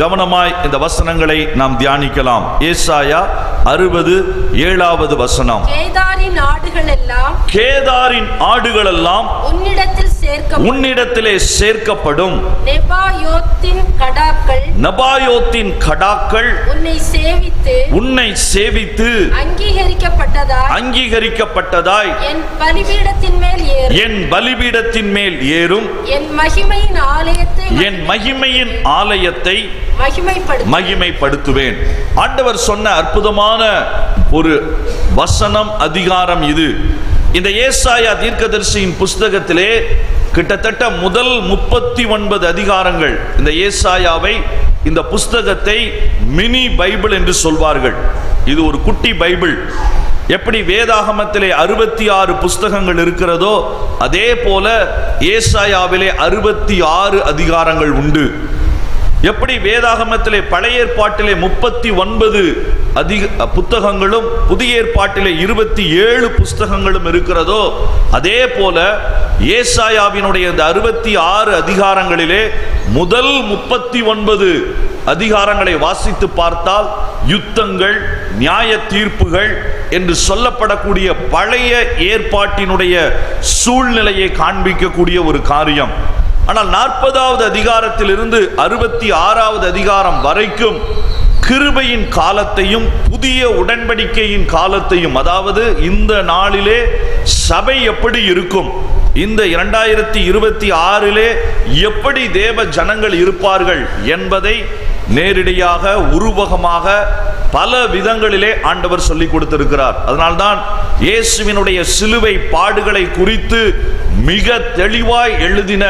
கவனமாய் இந்த வசனங்களை நாம் தியானிக்கலாம். ஏசாயா 60:7 வசனம். கேதாரின் ஆடுகளெல்லாம் உன்னிடத்திலே சேர்க்கப்படும். நெபாயோத்தின் கடாக்கள் உன்னை சேவித்து அங்கீகரிக்கப்பட்டதாய் என் பலிபீடத்தின் மேல் ஏறும். என் மகிமையின் ஆலயத்தை மகிமைப்படுத்துவேன். ஆண்டவர் சொன்ன அற்புதமான ஒரு வசனம், அதிகாரம் இது. இந்த ஏசாயா தீர்க்கதரிசியின் புஸ்தகத்திலே கிட்டத்தட்ட முதல் 39 அதிகாரங்கள் இந்த ஏசாயாவை, இந்த புஸ்தகத்தை மினி பைபிள் என்று சொல்வார்கள். இது ஒரு குட்டி பைபிள். எப்படி வேதாகமத்திலே 66 புஸ்தகங்கள் இருக்கிறதோ அதே போல ஏசாயாவிலே 66 அதிகாரங்கள் உண்டு. எப்படி வேதாகமத்திலே பழைய ஏற்பாட்டிலே 39 புத்தகங்களும் புதிய ஏற்பாட்டிலே 27 புஸ்தகங்களும் இருக்கிறதோ அதே போல ஏசாயாவினுடைய இந்த 66 அதிகாரங்களிலே முதல் 39 அதிகாரங்களை வாசித்து பார்த்தால் யுத்தங்கள், நியாய தீர்ப்புகள் என்று சொல்லப்படக்கூடிய பழைய ஏற்பாட்டினுடைய சூழ்நிலையை காண்பிக்கக்கூடிய ஒரு காரியம். ஆனால் 40வது அதிகாரத்திலிருந்து 66வது அதிகாரம் வரைக்கும் கிருபையின் காலத்தையும் புதிய உடன்படிக்கையின் காலத்தையும், அதாவது இந்த நாளிலே சபை எப்படி இருக்கும், இந்த 2026 எப்படி தேவ ஜனங்கள் இருப்பார்கள் என்பதை நேரடியாக உருவகமாக பல விதங்களிலே ஆண்டவர் சொல்லிக் கொடுத்திருக்கிறார். அதனால்தான் இயேசுவினுடைய சிலுவை பாடுகளை குறித்து மிக தெளிவாய் எழுதின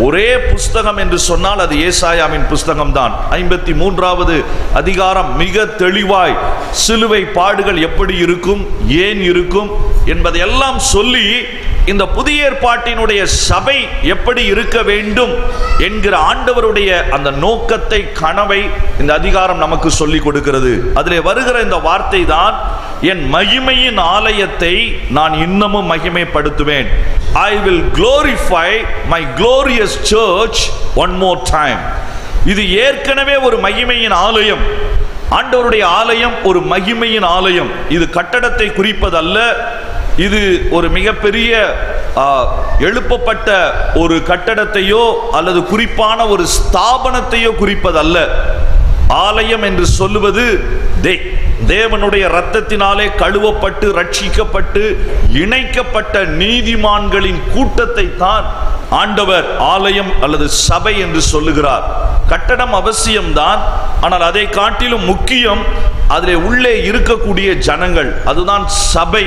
ஒரே புஸ்தகம் என்று சொன்னால் அது ஏசாயாவின் புஸ்தகம் தான். 53வது அதிகாரம் மிக தெளிவாய் சிலுவை பாடுகள் எப்படி இருக்கும், ஏன் இருக்கும் என்பதையெல்லாம் சொல்லி இந்த புதிய ஏற்பாட்டினுடைய சபை எப்படி இருக்க வேண்டும் என்கிற ஆண்டவருடைய அந்த நோக்கத்தை, கனவை இந்த அதிகாரம் நமக்கு சொல்லிக் கொடுக்கிறது. அதிலே வருகிற இந்த வார்த்தை தான், என் மகிமையின் ஆலயத்தை நான் இன்னமும் மகிமைப்படுத்துவேன். I will glorify my glorious church one more time. இது ஏற்கனவே ஒரு மகிமையின் ஆலயம். ஆண்டவருடைய ஆலயம் ஒரு மகிமையின் ஆலயம். இது கட்டடத்தை குறிப்பதல்ல, இது ஒரு மிகப்பெரிய எழுப்பப்பட்ட ஒரு கட்டடத்தையோ அல்லது குறிப்பான ஒரு ஸ்தாபனத்தையோ குறிப்பதல்ல. ஆலயம் என்று சொல்லுவது தேவனுடைய இரத்தத்தினாலே கழுவப்பட்டு ரட்சிக்கப்பட்டு இணைக்கப்பட்ட நீதிமான்களின் கூட்டத்தை தான் ஆண்டவர் ஆலயம் அல்லது சபை என்று சொல்லுகிறார். கட்டடம் அவசியம்தான், ஆனால் அதை காட்டிலும் முக்கியம் அதிலே உள்ளே இருக்கக்கூடிய ஜனங்கள், அதுதான் சபை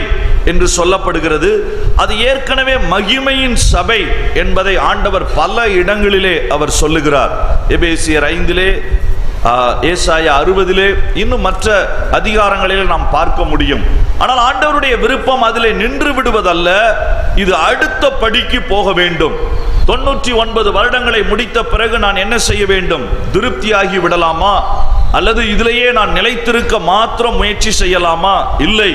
என்று சொல்லப்படுகிறது. அது ஏற்கனவே மகிமையின் சபை என்பதை ஆண்டவர் பல இடங்களிலே அவர் சொல்லுகிறார். எபேசியர் 5, ஏசாயா 60, இன்னும் மற்ற அதிகாரங்களில் நாம் பார்க்க முடியும். ஆனால் ஆண்டவருடைய விருப்பம் அதிலே நின்று விடுவதல்ல, இது அடுத்த படிக்கு போக வேண்டும். 99 வருடங்களை முடித்த பிறகு நான் என்ன செய்ய வேண்டும்? திருப்தியாகி விடலாமா? அல்லது இதிலேயே நான் நிலைத்திருக்க மாத்திரம் முயற்சி செய்யலாமா? இல்லை,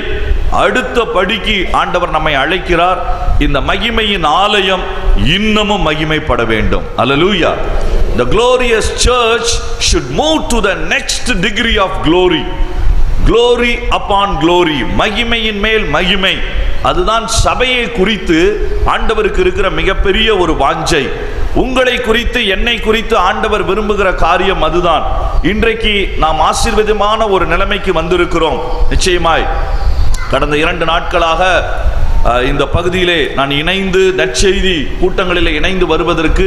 அடுத்த படிக்கு ஆண்டவர் நம்மை அழைக்கிறார். இந்த மகிமையின் ஆலயம் இன்னமும் மகிமைப்பட வேண்டும். அல்லேலூயா. The glorious church should move to the next degree of glory. Glory upon glory. மகிமையின் மேல் மகிமை. அதுதான் சபையை குறித்து ஆண்டவருக்கு இருக்கிற மிகப்பெரிய ஒரு வாஞ்சை. உங்களை குறித்து, என்னை குறித்து ஆண்டவர் விரும்புகிற காரியம் அதுதான். இன்றைக்கு நாம் ஆசீர்வாதமான ஒரு நிலைமைக்கு வந்திருக்கிறோம். நிச்சயமாய் கடந்த 2 நாட்களாக இந்த பகுதியிலே நான் இணைந்து நற்செய்தி கூட்டங்களிலே இணைந்து வருவதற்கு,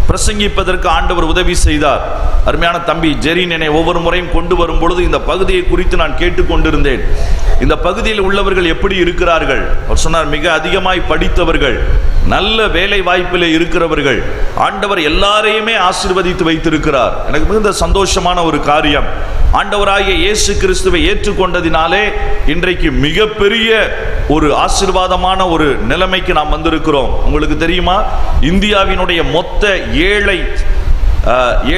பிரசங்கிப்பதற்கு ஆண்டவர் உதவி செய்தார். அருமையான தம்பி ஜெரின் என்னை ஒவ்வொரு முறையும் கொண்டு வரும் பொழுது இந்த பகுதியை குறித்து நான் கேட்டுக்கொண்டிருந்தேன். இந்த பகுதியில் உள்ளவர்கள் எப்படி இருக்கிறார்கள்? அவர் சொன்னார், மிக அதிகமாய் படித்தவர்கள், நல்ல வேலை வாய்ப்பில் இருக்கிறவர்கள், ஆண்டவர் எல்லாரையுமே ஆசீர்வதித்து வைத்திருக்கிறார். எனக்கு மிகுந்த சந்தோஷமான ஒரு காரியம். ஆண்டவராகிய இயேசு கிறிஸ்துவை ஏற்றுக்கொண்டதினாலே இன்றைக்கு மிகப்பெரிய ஒரு ஆசீர்வாதமான ஒரு நிலைமைக்கு நாம் வந்திருக்கிறோம். உங்களுக்கு தெரியுமா, இந்தியாவினுடைய மொத்த ஏழை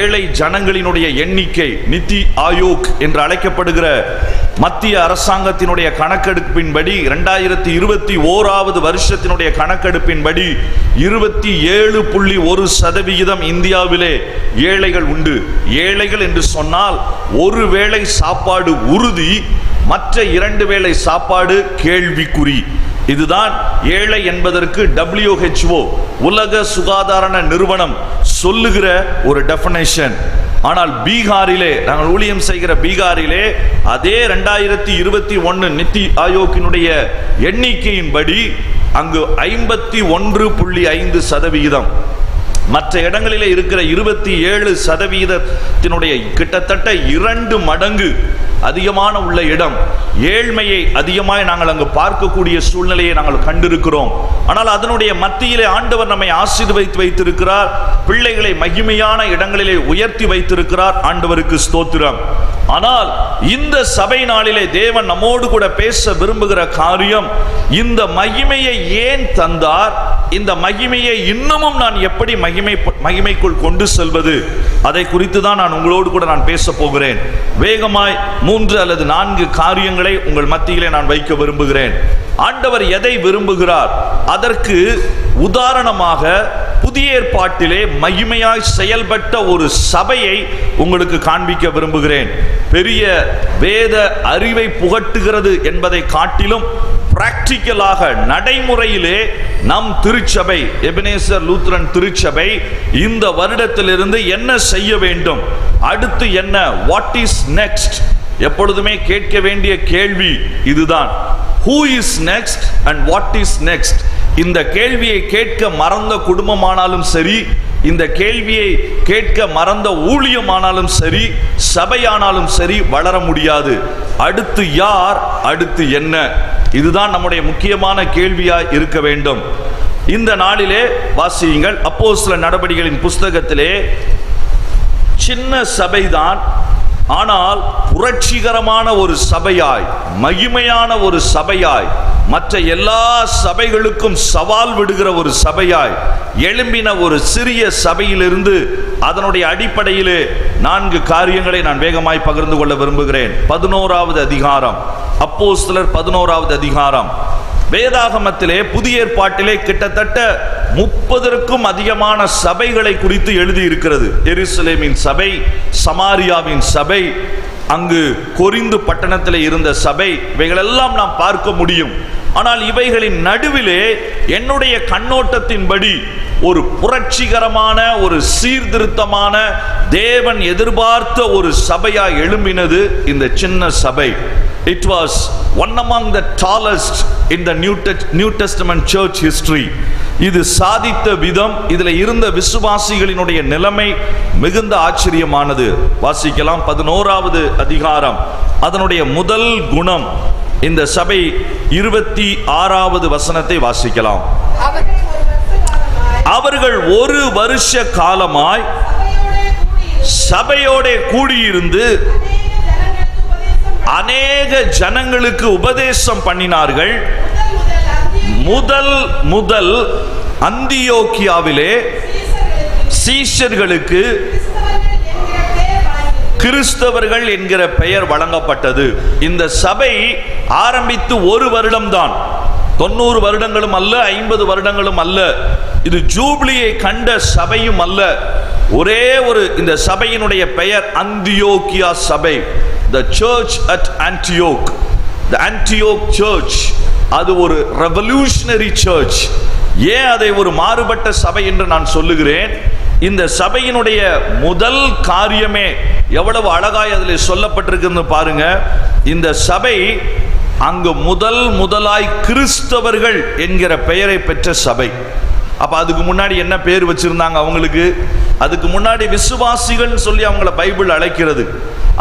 ஏழை ஜனங்களினுடைய எண்ணிக்கை நித்தி ஆயோக் என்று அழைக்கப்படுகிற மத்திய அரசாங்கத்தினுடைய கணக்கெடுப்பின்படி 2021 வருஷத்தினுடைய கணக்கெடுப்பின்படி 27.1% இந்தியாவிலே ஏழைகள் உண்டு. ஏழைகள் என்று சொன்னால் ஒரு வேளை சாப்பாடு உறுதி, மற்ற 2 வேளை சாப்பாடு கேள்விக்குறி. இதுதான் ஏழை என்பதற்கு WHO உலக சுகாதார நிறுவனம் சொல்லுகிற ஒரு டெஃபினேஷன். ஆனால் பீகாரிலே, நாங்கள் ஊழியம் செய்கிற பீகாரிலே அதே 2021 நித்தி ஆயோக்கினுடைய எண்ணிக்கையின்படி அங்கு 51.5%, மற்ற இடங்களிலே இருக்கிற 27% கிட்டத்தட்ட 2 மடங்கு அதிகமான உள்ள இடம். ஏழ்மையை அதிகமாய் நாங்கள் அங்கு பார்க்கக்கூடிய சூழ்நிலையை நாங்கள் கண்டிருக்கிறோம். ஆனால் அதனுடைய மத்தியிலே ஆண்டவர் நம்மை ஆசீர்வதித்து வைத்திருக்கிறார். பிள்ளைகளை மகிமையான இடங்களிலே உயர்த்தி வைத்திருக்கிறார். ஆண்டவருக்கு ஸ்தோத்திரம். ஆனால் இந்த சபை நாளிலே தேவன் நம்மோடு கூட பேச விரும்புகிற காரியம், இந்த மகிமையை ஏன் தந்தார், இந்த மகிமையை இன்னமும் நான் எப்படி மகிமைக்குள் கொண்டு செல்வது, அதை குறித்து தான் நான் உங்களோடு கூட நான் பேச போகிறேன். வேகமாய் 3 அல்லது 4 காரியங்களை உங்கள் மத்தியிலே நான் வைக்க விரும்புகிறேன். ஆண்டவர் எதை விரும்புகிறார், அதற்கு உதாரணமாக புதிய ஏற்பாட்டிலே மகிமையாய் செயல்பட்ட ஒரு சபையை உங்களுக்கு காண்பிக்க விரும்புகிறேன். பெரிய வேத அறிவை புகட்டுகிறது என்பதை காட்டிலும் பிராக்டிக்கலாக நடைமுறையிலே நம் திருச்சபை, எபனேசர் லூத்ரன் திருச்சபை இந்த வருடத்திலிருந்து என்ன செய்ய வேண்டும், அடுத்து என்ன, வாட் இஸ் நெக்ஸ்ட், எப்பொழுதுமே கேட்க வேண்டிய கேள்வி இதுதான். Who is next and what is next? இந்த கேள்வியை கேட்க மறந்த குடும்பமானாலும் சரி, இந்த கேள்வியை கேட்க மறந்த ஊழியமானாலும் சரி, சபையானாலும் சரி வளர முடியாது. அடுத்து யார், அடுத்து என்ன, இதுதான் நம்முடைய முக்கியமான கேள்வியாய் இருக்க வேண்டும். இந்த நாளிலே வாசியுங்கள், அப்போஸ்தலர் நடபடிகளின் புஸ்தகத்திலே சின்ன சபைதான், ஆனால் புரட்சிகரமான ஒரு சபையாய், மகிமையான ஒரு சபையாய், மற்ற எல்லா சபைகளுக்கும் சவால் விடுகிற ஒரு சபையாய் எழும்பின ஒரு சிறிய சபையிலிருந்து அதனுடைய அடிப்படையிலே 4 காரியங்களை நான் வேகமாய் பகிர்ந்து கொள்ள விரும்புகிறேன். 11வது அதிகாரம், அப்போஸ்தலர் 11வது அதிகாரம். வேதாகமத்திலே புதிய ஏற்பாட்டிலே கிட்டத்தட்ட 30க்கும் அதிகமான சபைகளை குறித்து எழுதி இருக்கிறது. எருசலேமின் சபை, சமாரியாவின் சபை, அங்கு கொரிந்து பட்டணத்திலே இருந்த சபை, இவைகளெல்லாம் நாம் பார்க்க முடியும். ஆனால் இவைகளின் நடுவிலே என்னுடைய கண்ணோட்டத்தின்படி ஒரு புரட்சிகரமான, ஒரு சீர்திருத்தமான, தேவன் எதிர்பார்த்த ஒரு சபையா எழும்பினது இந்த சின்ன சபை. It was one among the tallest in the New Testament church history. இது சாதித்த விதம், இதில் இருந்த விசுவாசிகளினுடைய நிலைமை மிகுந்த ஆச்சரியமானது. வாசிக்கலாம் 11வது அதிகாரம், அதனுடைய முதல் குணம். இந்த சபை 26வது வசனத்தை வாசிக்கலாம். அவர்கள் ஒரு வருஷ காலமாய் சபையோட கூடியிருந்து அநேக ஜனங்களுக்கு உபதேசம் பண்ணினார்கள். முதல் அந்தியோக்கியாவிலே சீஷர்களுக்கு கிறிஸ்தவர்கள் என்கிற பெயர் வழங்கப்பட்டது. இந்த சபை ஆரம்பித்து 1 வருடம்தான், 90 வருடங்களும் அல்ல, 50 வருடங்களும் அல்ல. இது ஜூப்ளியை கண்ட சபையும் அல்ல. ஒரே ஒரு, இந்த சபையினுடைய பெயர் அந்தியோக்கியா சபை, the church at Antioch, the Antioch church. அது ஒரு ரெவல்யூஷனரி சர்ச். ஏன் அதை ஒரு மாறுபட்ட சபை என்று நான் சொல்லுகிறேன்? இந்த சபையினுடைய முதல் காரியமே எவ்வளவு அழகாய் அதில் சொல்லப்பட்டிருக்குன்னு பாருங்க. இந்த சபை அங்கு முதலாய் கிறிஸ்தவர்கள் என்கிற பெயரை பெற்ற சபை. அப்ப அதுக்கு முன்னாடி என்ன பேர் வச்சிருந்தாங்க அவங்களுக்கு? அதுக்கு முன்னாடி விசுவாசிகள் சொல்லி அவங்கள பைபிள் அழைக்கிறது.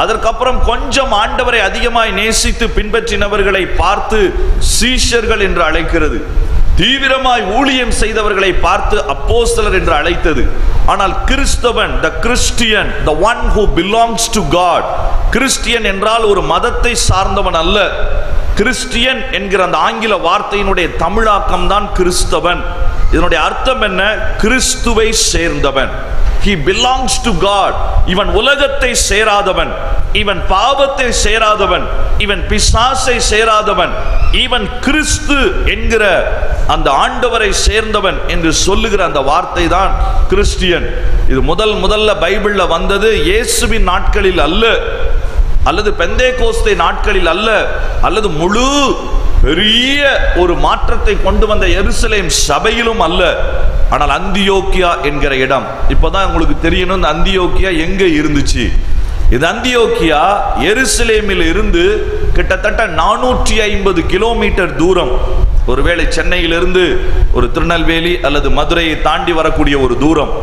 அதற்கப்புறம் கொஞ்சம் ஆண்டவரை அதிகமாய் நேசித்து பின்பற்றினவர்களை பார்த்து சீஷர்கள் என்று அழைக்கிறது. தீவிரமாய் ஊழியம் செய்தவர்களை பார்த்து அப்போஸ்தலர் என்று அழைத்தது. ஆனால் கிறிஸ்தவன், the Christian, the one who belongs to God. Christian என்றால் ஒரு மதத்தை சார்ந்தவன் அல்ல. கிறிஸ்டியன் என்கிற அந்த ஆங்கில வார்த்தையினுடைய தமிழாக்கம் தான் கிறிஸ்தவன். இதனுடைய அர்த்தம் என்ன? கிறிஸ்துவை சேர்ந்தவன். He belongs to God. இவன் உலகத்தை சேராதவன், இவன் பாவத்தை சேராதவன், இவன் பிசாசை சேராதவன், இவன் கிறிஸ்து என்கிற அந்த ஆண்டவரை சேர்ந்தவன் என்று சொல்லுகிற அந்த வார்த்தை தான் கிறிஸ்டியன். இது முதல்ல பைபிள்ல வந்தது இயேசுவின் நாட்களில் அல்ல, அல்லது பெந்தேகோஸ்தே நாட்களில் அல்ல, அல்லது முழு பெரிய ஒரு மாற்றத்தை கொண்டு வந்த எருசலேம் சபையிலும் அல்ல. ஆனால் அந்தியோக்கியா என்கிற இடம், இப்பதான் உங்களுக்கு தெரியணும் இந்த அந்தியோக்கியா எங்க இருந்துச்சு. இது அந்தியோக்கியா எருசலேமில் இருந்து கிட்டத்தட்ட 450 கிலோமீட்டர் தூரம். ஒருவேளை சென்னையிலிருந்து ஒரு திருநெல்வேலி அல்லது மதுரையை தாண்டி வரக்கூடிய ஒரு தூரம்.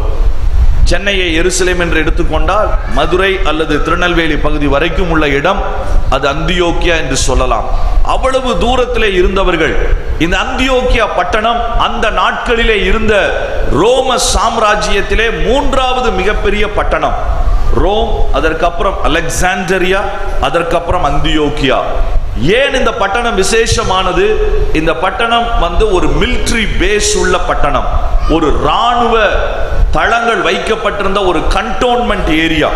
சென்னையை எருசலேம் என்று எடுத்துக்கொண்டால் மதுரை அல்லது திருநெல்வேலி பகுதி வரைக்கும் உள்ள இடம் அது அந்தியோக்கியா என்று சொல்லலாம். அவ்வளவு தூரத்திலே இருந்தவர்கள். இந்த அந்தியோக்கியா பட்டணம் அந்த நாட்களிலே இருந்த ரோம சாம்ராஜ்யத்திலே 3வது மிகப்பெரிய பட்டணம். ரோம், அதற்கப்புறம் அலெக்சாண்டரியா, அதற்கப்புறம் அந்தியோக்கியா. ஏன் இந்த பட்டணம் விசேஷமானது? இந்த பட்டணம் ஒரு மிலிட்டரி பேஸ் உள்ள பட்டணம், ஒரு இராணுவ தளங்கள் வைக்கப்பட்டிருந்த ஒரு கண்டோன்மெண்ட் ஏரியா.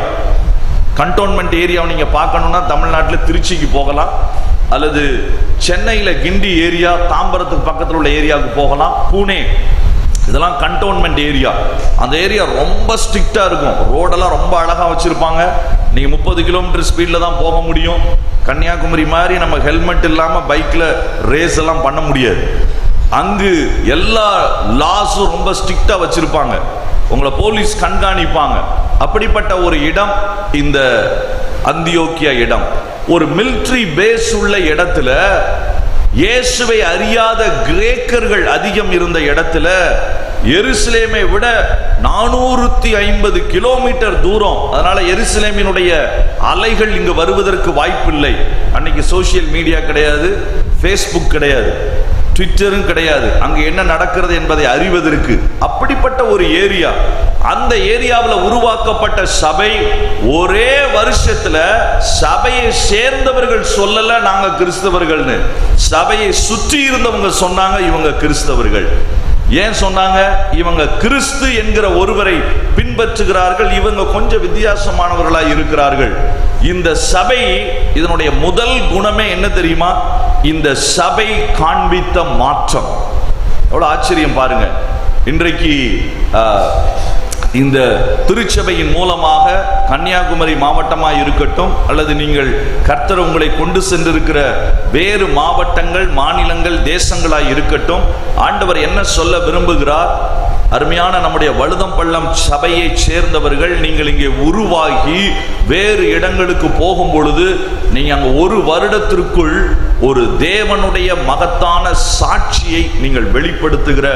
கண்டோன்மெண்ட் ஏரியாவை நீங்க பார்க்கணும்னா தமிழ்நாட்டில் திருச்சிக்கு போகலாம், அல்லது சென்னையில் கிண்டி ஏரியா, தாம்பரத்துக்கு பக்கத்தில் உள்ள ஏரியாவுக்கு போகலாம், பூனே, இதெல்லாம் கண்டோன்மெண்ட் ஏரியா. அந்த ஏரியா ரொம்ப ஸ்ட்ரிக்டா இருக்கும், ரோடெல்லாம் ரொம்ப அழகா வச்சிருப்பாங்க. நீங்க 30 கிலோமீட்டர் ஸ்பீட்ல தான் போக முடியும். கன்னியாகுமரி மாதிரி நம்ம ஹெல்மெட் இல்லாம பைக்ல ரேஸ் எல்லாம் பண்ண முடியாது. அங்கு எல்லா லாஸும் ரொம்ப ஸ்ட்ரிக்டா வச்சிருப்பாங்க, உங்களை போலீஸ் கண்காணிப்பாங்க. அப்படிப்பட்ட ஒரு இடம் இந்த அந்தியோக்கியா இடம். ஒரு மிலிட்டரி பேஸ் உள்ள இடத்துல, இயேசுவை அறியாத கிரேக்கர்கள் அதிகம் இருந்த இடத்துல, எருசலேமை விட 450 கிலோமீட்டர் தூரம். அதனால எருசலேமினுடைய அலைகள் இங்கு வருவதற்கு வாய்ப்பில்லை. அன்னைக்கு சோசியல் மீடியா கிடையாது, ஃபேஸ்புக் கிடையாது, ட்விட்டரும் கிடையாது, அங்க என்ன நடக்கிறது என்பதை அறிவதற்கு. அப்படிப்பட்ட ஒரு ஏரியா. அந்த ஏரியாவில் உருவாக்கப்பட்ட சபை ஒரே வருஷத்துல சபையை சேர்ந்தவர்கள் சொல்லல நாங்க கிறிஸ்தவர்கள்னு, சபையை சுற்றி இருந்தவங்க சொன்னாங்க இவங்க கிறிஸ்தவர்கள். ஏன் சொன்னாங்க? இவங்க கிறிஸ்து என்கிற ஒருவரை பின்பற்றுகிறார்கள், இவங்க கொஞ்சம் வித்தியாசமானவர்களாய் இருக்கிறார்கள். இந்த சபை, இதனுடைய முதல் குணமே என்ன தெரியுமா? இந்த சபை காண்பித்த மாற்றம். எவ்வளவு ஆச்சரியம் பாருங்க. இன்றைக்கு இந்த திருச்சபையின் மூலமாக கன்னியாகுமரி மாவட்டமாக இருக்கட்டும், அல்லது நீங்கள் கர்த்தர் உங்களை கொண்டு சென்றிருக்கிற வேறு மாவட்டங்கள், மாநிலங்கள், தேசங்களாய் இருக்கட்டும், ஆண்டவர் என்ன சொல்ல விரும்புகிறார்? அருமையான நம்முடைய வழுதம் பள்ளம் சபையை சேர்ந்தவர்கள் நீங்கள் இங்கே உருவாகி வேறு இடங்களுக்கு போகும் பொழுது, நீங்க அங்க ஒரு வருடத்திற்குள் ஒரு தேவனுடைய மகத்தான சாட்சியை நீங்கள் வெளிப்படுத்துகிற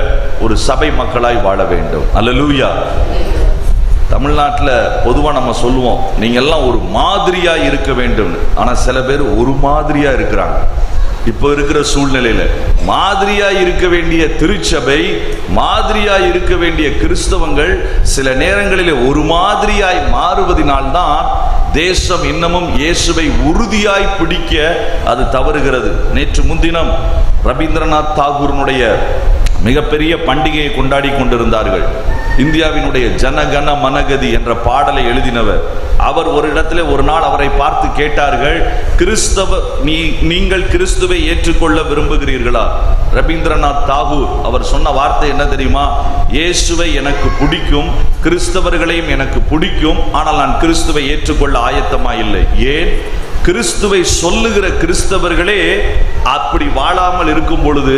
ஒரு சபை மக்களாய் வாழ வேண்டும். அல்லேலூயா. தமிழ்நாட்டில் பொதுவாக நம்ம சொல்லுவோம், நீங்க எல்லாம் ஒரு மாதிரியா இருக்க வேண்டும். ஆனா சில பேர் ஒரு மாதிரியா இருக்கிறாங்க. இப்போ இருக்கிற சூழ்நிலையில மாதிரியா இருக்க வேண்டிய திருச்சபை, மாதிரியா இருக்க வேண்டிய கிறிஸ்தவங்கள் சில நேரங்களில் ஒரு மாதிரியாய் மாறுவதனால்தான் தேசம் இன்னமும் இயேசுவை உறுதியாய் பிடிக்க அது தவறுகிறது. நேற்று முன்தினம் ரவீந்திரநாத் தாகூரினுடைய மிகப்பெரிய பண்டிகையை கொண்டாடி கொண்டிருந்தார்கள். இந்தியாவினுடைய ஜனகன மனகதி என்ற பாடலை எழுதினவர் அவர். ஒரு இடத்துல ஒரு நாள் அவரை பார்த்து கேட்டார்கள், நீங்கள் கிறிஸ்துவை ஏற்றுக்கொள்ள விரும்புகிறீர்களா? ரவீந்திரநாத் தாகூர் அவர் சொன்ன வார்த்தை என்ன தெரியுமா? இயேசுவை எனக்கு பிடிக்கும், கிறிஸ்தவர்களையும் எனக்கு பிடிக்கும், ஆனால் நான் கிறிஸ்துவை ஏற்றுக்கொள்ள ஆயத்தமா இல்லை. ஏன்? கிறிஸ்துவை சொல்லுகிற கிறிஸ்தவர்களே அப்படி வாழாமல் இருக்கும் பொழுது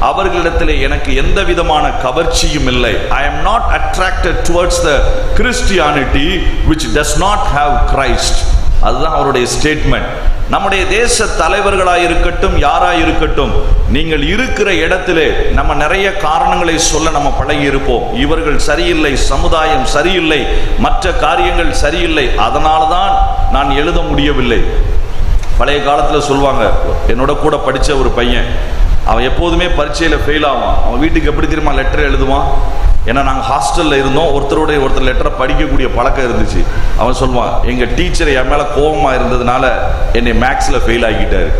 அவர்களிடத்திலே எனக்கு எந்த விதமான கவர்ச்சியும் இல்லை. I am not attracted towards the Christianity which does not have Christ. அதுதான் அவருடைய ஸ்டேட்மெண்ட். நம்முடைய தேச தலைவர்களாக இருக்கட்டும், யாராக இருக்கட்டும், நீங்கள் இருக்கிற இடத்திலே நம்ம நிறைய காரணங்களை சொல்ல நம்ம பழகி இருப்போம். இவர்கள் சரியில்லை, சமுதாயம் சரியில்லை, மற்ற காரியங்கள் சரியில்லை, அதனால தான் நான் எழுத முடியவில்லை. பழைய காலத்தில் சொல்லுவாங்க, என்னோட கூட படித்த ஒரு பையன், அவன் எப்போதுமே பரீட்சையில் ஃபெயில் ஆவான். அவன் வீட்டுக்கு எப்படி தெரியுமா லெட்டர் எழுதுவான்? ஏன்னா நாங்கள் ஹாஸ்டலில் இருந்தோம், ஒருத்தர் லெட்டரை படிக்கக்கூடிய பழக்கம் இருந்துச்சு. அவன் சொல்லுவான், எங்க டீச்சர் என் மேல கோபமா இருந்ததுனால என்னை மேக்ஸ்ல ஃபெயில் ஆகிட்டாரு,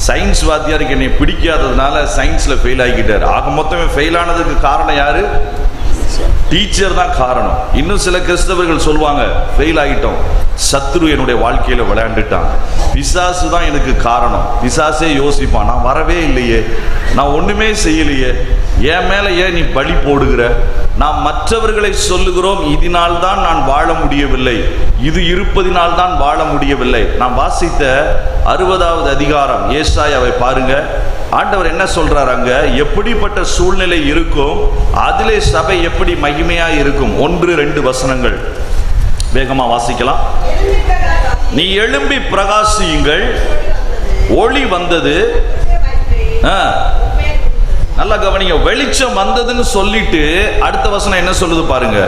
சயின்ஸ் வாத்தியாருக்கு என்னை பிடிக்காததுனால சயின்ஸ்ல ஃபெயில் ஆகிட்டாரு. ஆக மொத்தமே ஃபெயில் ஆனதுக்கு காரணம் யாரு? டீச்சர் தான் காரணம். இன்னும் சில கிறிஸ்தவர்கள் சொல்லுவாங்க, ஃபெயில் ஆகிட்டோம், சத்ரு என்னுடைய வாழ்க்கையில விளையாண்டுட்டான், பிசாசு தான் எனக்கு காரணம். பிசாசே யோசிப்பான், நான் வரவே இல்லையே, நான் ஒண்ணுமே செய்யலையே, என் மேல ஏன் நீ பலி போடுகிற? நாம் மற்றவர்களை சொல்லுகிறோம், இதனால் தான் நான் வாழ முடியவில்லை, இது இருப்பதினால் தான் வாழ முடியவில்லை. நான் வாசித்த 60வது அதிகாரம் ஏசாயாவை பாருங்க. ஆண்டவர் என்ன சொல்றார் அங்க? எப்படிப்பட்ட சூழ்நிலை இருக்கும், அதிலே சபை எப்படி மகிமையா இருக்கும். 1-2 வசனங்கள் வேகமா வாசிக்கலாம். நீ எழும்பி பிரகாசியுங்கள், ஒளி வந்தது. நல்லா கவனிங்க, வெளிச்சம் வந்ததுன்னு சொல்லிட்டு அடுத்த வசனம் என்ன சொல்லுது பாருங்க.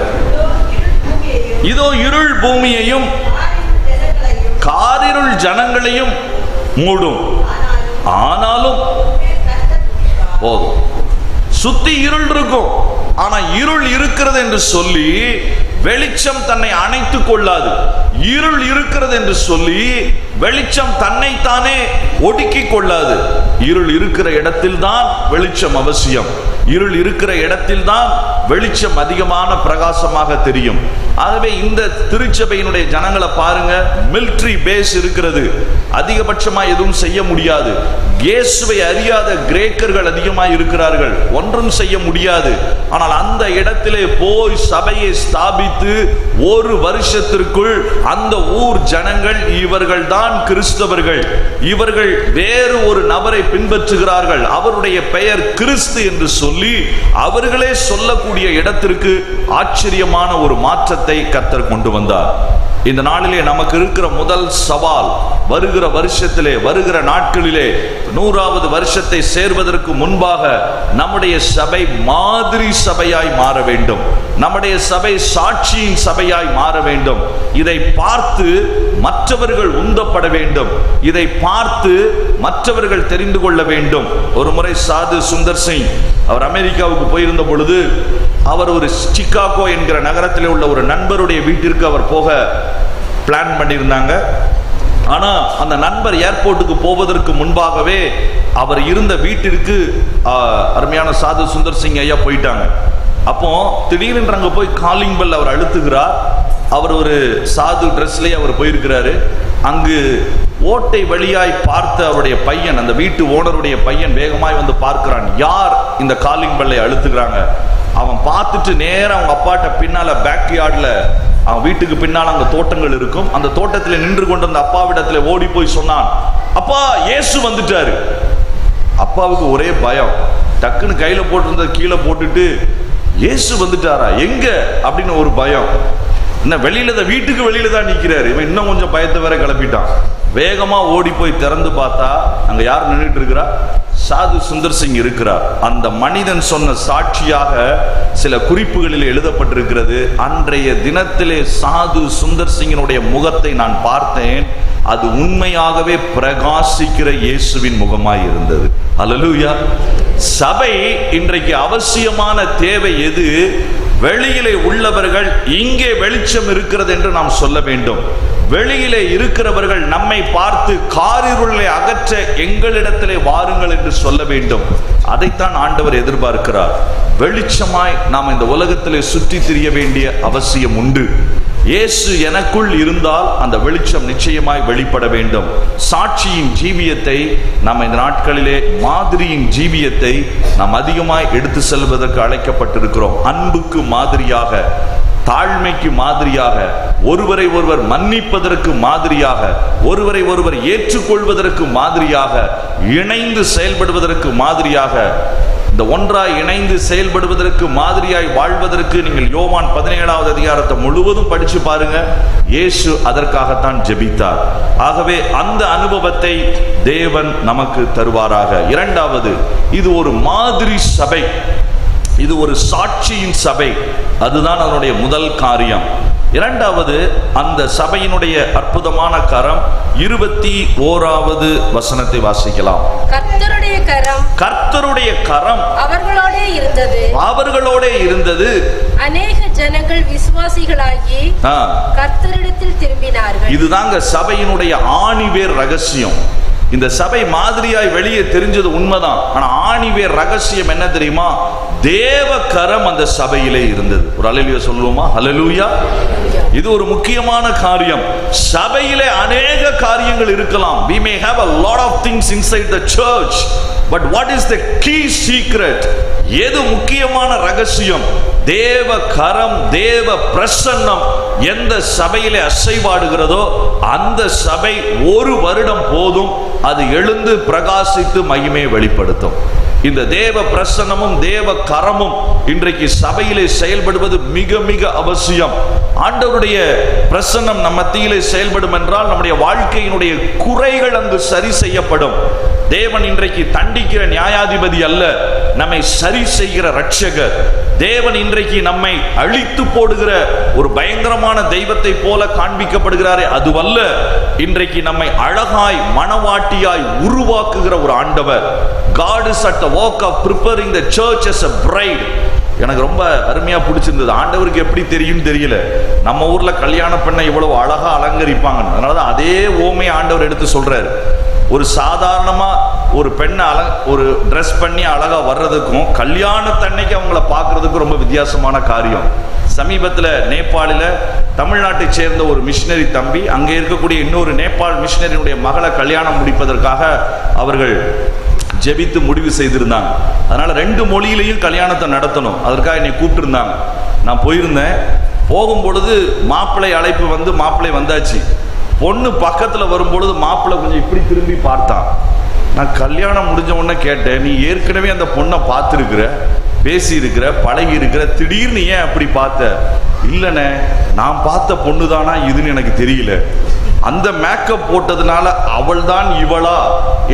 இதோ இருள் பூமியையும் காரிருள் ஜனங்களையும் மூடும், ஆனாலும் போதும். சுத்தி இருள் இருக்கும், ஆனா இருள் இருக்கிறது என்று சொல்லி வெளிச்சம் தன்னை அணைத்துக் கொள்ளாது. இருள் இருக்கிறது என்று சொல்லி வெளிச்சம் தன்னைத்தானே ஒடுக்கிக் கொள்ளாது. இருள் இருக்கிற இடத்தில் தான் வெளிச்சம் அவசியம். இருள் இருக்கிற இடத்தில் தான் வெளிச்சம் அதிகமான பிரகாசமாக தெரியும். ஆகவே இந்த திருச்சபையினுடைய ஜனங்களை பாருங்க, மிலிட்டரி பேஸ் இருக்கிறது, அதிகபட்சமா எதுவும் செய்ய முடியாது. இயேசுவை அறியாத கிரேக்கர்கள் அதிகமாக இருக்கிறார்கள், ஒன்றும் செய்ய முடியாது. ஆனால் அந்த இடத்திலே போய் சபையை ஸ்தாபித்து 1 வருஷத்திற்குள் அந்த ஊர் ஜனங்கள், இவர்கள் தான் கிறிஸ்தவர்கள், இவர்கள் வேறு ஒரு நபரை பின்பற்றுகிறார்கள், அவருடைய பெயர் கிறிஸ்து என்று சொல்லி அவர்களே சொல்லக்கூடிய இடத்திற்கு ஆச்சரியமான ஒரு மாற்றத்தை கர்த்தர் கொண்டு வந்தார். இந்த நாளிலே நமக்கு இருக்கிற முதல் சவால், வருகிற வருஷத்திலே, வருகிற நாட்களிலே 100வது வருஷத்தை சேர்வதற்கு முன்பாக நம்முடைய சபை மாதிரி சபையாய் மாற வேண்டும். நம்முடைய சபை சாட்சியின் சபையாய் மாற வேண்டும். இதை பார்த்து மற்றவர்கள் உந்தப்பட வேண்டும், இதை பார்த்து மற்றவர்கள் தெரிந்து கொள்ள வேண்டும். ஒரு முறை சாது சுந்தர் சிங் அவர் அமெரிக்காவுக்கு போயிருந்த பொழுது, அவர் ஒரு சிகாகோ என்கிற நகரத்தில் உள்ள ஒரு நண்பருடைய வீட்டிற்கு அவர் போக பிளான் பண்ணியிருந்தாங்க. ஆனா அந்த நண்பர் ஏர்போர்ட்டுக்கு போவதற்கு முன்பாகவே அவர் இருந்த வீட்டிற்கு அருமையான சாது சுந்தர் சிங் ஐயா போயிட்டாங்க. அப்போ திடீரென்று அங்க போய் காலிங் பெல் அவர் அழுத்துகிறார். அவர் ஒரு சாது ட்ரெஸ்லேயே அவர் போயிருக்கிறாரு. அங்கு ஓட்டை வழியாய் பார்த்த அவருடைய பையன், அந்த வீட்டு ஓனருடைய பையன் வேகமாய் வந்து பார்க்கிறான், யார் இந்த காலிங் பெல்லை அழுத்துகிறாங்க. அவன் பார்த்துட்டு நேரம் அவங்க அப்பாட்ட பின்னால பேக் யார்ட்ல, அவன் வீட்டுக்கு பின்னால் அங்க தோட்டங்கள் இருக்கும், அந்த தோட்டத்தில் நின்று கொண்டு அந்த அப்பாவிடத்துல ஓடி போய் சொன்னான், அப்பா இயேசு வந்துட்டாரு. அப்பாவுக்கு ஒரே பயம், டக்குன்னு கையில போட்டிருந்த கீழே போட்டுட்டு, இயேசு வந்துட்டாரா, எங்க அப்படின்னு ஒரு பயம். என்ன வெளியில தான், வீட்டுக்கு வெளியில தான் நிக்கிறாரு. இவன் இன்னும் கொஞ்சம் பயத்தை வேற கிளப்பிட்டான். வேகமா ஓடி போய் திறந்து பார்த்தா அங்க யார் நின்றுட்டு இருக்கிறா? சாது சுந்தர் சிங் இருக்கிறார். அந்த மனிதன் சொன்ன சாட்சியாக சில குறிப்புகளில் எழுதப்பட்டிருக்கிறது, அன்றைய தினத்திலே சாது சுந்தர் சிங்கினுடைய முகத்தை நான் பார்த்தேன், அது உண்மையாகவே பிரகாசிக்கிற இயேசுவின் முகமாய் இருந்தது. அல்லேலூயா. சபை இன்றைக்கு அவசியமான தேவை எது? வெளியிலே உள்ளவர்கள் இங்கே வெளிச்சம் இருக்கிறது என்று நாம் சொல்ல வேண்டும். வெளியிலே இருக்கிறவர்கள் நம்மை பார்த்து காரிருளை அகற்ற எங்களிடத்திலே வாருங்கள் என்று சொல்ல வேண்டும். அதைத்தான் ஆண்டவர் எதிர்பார்க்கிறார். வெளிச்சமாய் நாம் இந்த உலகத்திலே சுற்றி திரிய வேண்டிய அவசியம் உண்டு. இயேசு எனக்குள் இருந்தால் அந்த வெளிச்சம் நிச்சயமாய் வெளிப்பட வேண்டும். சாட்சியின் ஜீவியத்தை நாம் இந்த நாட்களிலே, மாதிரியின் ஜீவியத்தை நாம் அதிகமாய் எடுத்து செல்வதற்கு அழைக்கப்பட்டிருக்கிறோம். அன்புக்கு மாதிரியாக, தாழ்மைக்கு மாதிரியாக, ஒருவரை ஒருவர் மன்னிப்பதற்கு மாதிரியாக, ஒருவரை ஒருவர் ஏற்றுக்கொள்வதற்கு மாதிரியாக, இணைந்து செயல்படுவதற்கு மாதிரியாக, இந்த ஒன்றாய் இணைந்து செயல்படுவதற்கு மாதிரியாய் வாழ்வதற்கு நீங்கள் யோவான் 17வது அதிகாரத்தை முழுவதும் படிச்சு பாருங்க. இயேசு அதற்காகத்தான் ஜெபித்தார். ஆகவே அந்த அனுபவத்தை தேவன் நமக்கு தருவாராக. இரண்டாவது, இது ஒரு மாதிரி சபை, இது ஒரு சாட்சியின் சபை. அதுதான் அதனுடைய முதல் காரியம். இரண்டாவது, அந்த சபையினுடைய அற்புதமான கரம் 21வது வசனத்தை வாசிக்கலாம். கர்த்தருடைய கரம் அவர்களோடே இருந்தது. அநேக ஜனங்கள் விசுவாசிகளாகி கர்த்தரிடத்தில் திரும்பினார்கள். இதுதாங்க சபையினுடைய ஆணிவேர் ரகசியம். இந்த சபை மாதிரியாய் வெளியே தெரிஞ்சது உண்மைதான். ஆனா ஆணிவேர் ரகசியம் என்ன தெரியுமா? தேவ கரம் அந்த சபையிலே இருந்தது. ஒரு அல்லேலூயா சொல்லுவோமா? அல்லேலூயா. இது ஒரு முக்கியமான காரியம். சபையிலே அநேக காரியங்கள் இருக்கலாம். We may have a lot of things inside the church, but what is the key secret? எது முக்கியமான ரகசியம்? தேவ கரம், தேவ பிரசன்னம் எந்த சபையிலே அசைவாடுகிறதோ அந்த சபை ஒரு வருடம் போதும் அது எழுந்து பிரகாசித்து மகிமையை வெளிப்படுத்தும். இந்த தேவ பிரசன்னமும் தேவ கரமும் இன்றைக்கு சபையிலே செயல்படுவது மிக மிக அவசியம். ஆண்டவருடைய பிரசன்னம் நம்ம மத்தியிலே செயல்படும் என்றால் நம்முடைய வாழ்க்கையினுடைய குறைகள் அங்கு சரி செய்யப்படும். தேவன் இன்றைக்கு தண்டிக்கிற நியாயாதிபதி அல்ல, நம்மை சரி செய்கிற ரட்சகர். தேவன் இன்றைக்கு நம்மை அழித்து போடுகிற ஒரு பயங்கரமான தெய்வத்தை போல காண்பிக்கப்படுகிறாரே அதுவல்ல. இன்றைக்கு நம்மை அழகாய் மணவாட்டியாய் உருவாக்குகிற ஒரு ஆண்டவர். God is at the work of preparing the church as a bride. எனக்கு ரொம்ப அருமையா பிடிச்சிருந்தது. ஆண்டவருக்கு எப்படி தெரியும் தெரியல, நம்ம ஊர்ல கல்யாண பெண்ணை இவ்வளவு அழகா அலங்கரிப்பாங்க. அதனாலதான் அதே ஓமையை ஆண்டவர் எடுத்து சொல்றாரு. ஒரு சாதாரணமா ஒரு பெண்ணை ஒரு ட்ரெஸ் பண்ணி அழகா வர்றதுக்கும் கல்யாணத்தன்னைக்கு அவங்கள பார்க்கறதுக்கும் ரொம்ப வித்தியாசமான காரியம். சமீபத்தில் நேபாளில் தமிழ்நாட்டை சேர்ந்த ஒரு மிஷினரி தம்பி அங்கே இருக்கக்கூடிய இன்னொரு நேபாள் மிஷினரியுடைய மகளை கல்யாணம் முடிப்பதற்காக அவர்கள் ஜெபித்து முடிவு செய்திருந்தாங்க. அதனால 2 மொழியிலையும் கல்யாணத்தை நடத்தணும். அதற்காக என்னை கூப்பிட்டுருந்தாங்க. நான் போயிருந்தேன். போகும்பொழுது மாப்பிள்ளை அழைப்பு வந்து மாப்பிள்ளை வந்தாச்சு. பொண்ணு பக்கத்தில் வரும்பொழுது மாப்பிள்ளை கொஞ்சம் இப்படி திரும்பி பார்த்தான். நான் கல்யாணம் முடிஞ்ச உடனே கேட்டேன், நீ ஏற்கனவே அந்த பொண்ணை பார்த்துருக்குற, பேசி இருக்கிற, பழகி இருக்கிற, திடீர்னு ஏன் அப்படி பார்த்த? இல்லைண்ணே, நான் பார்த்த பொண்ணு தானா இதுன்னு எனக்கு தெரியல. அந்த மேக்கப் போட்டதுனால அவள் தான் இவளா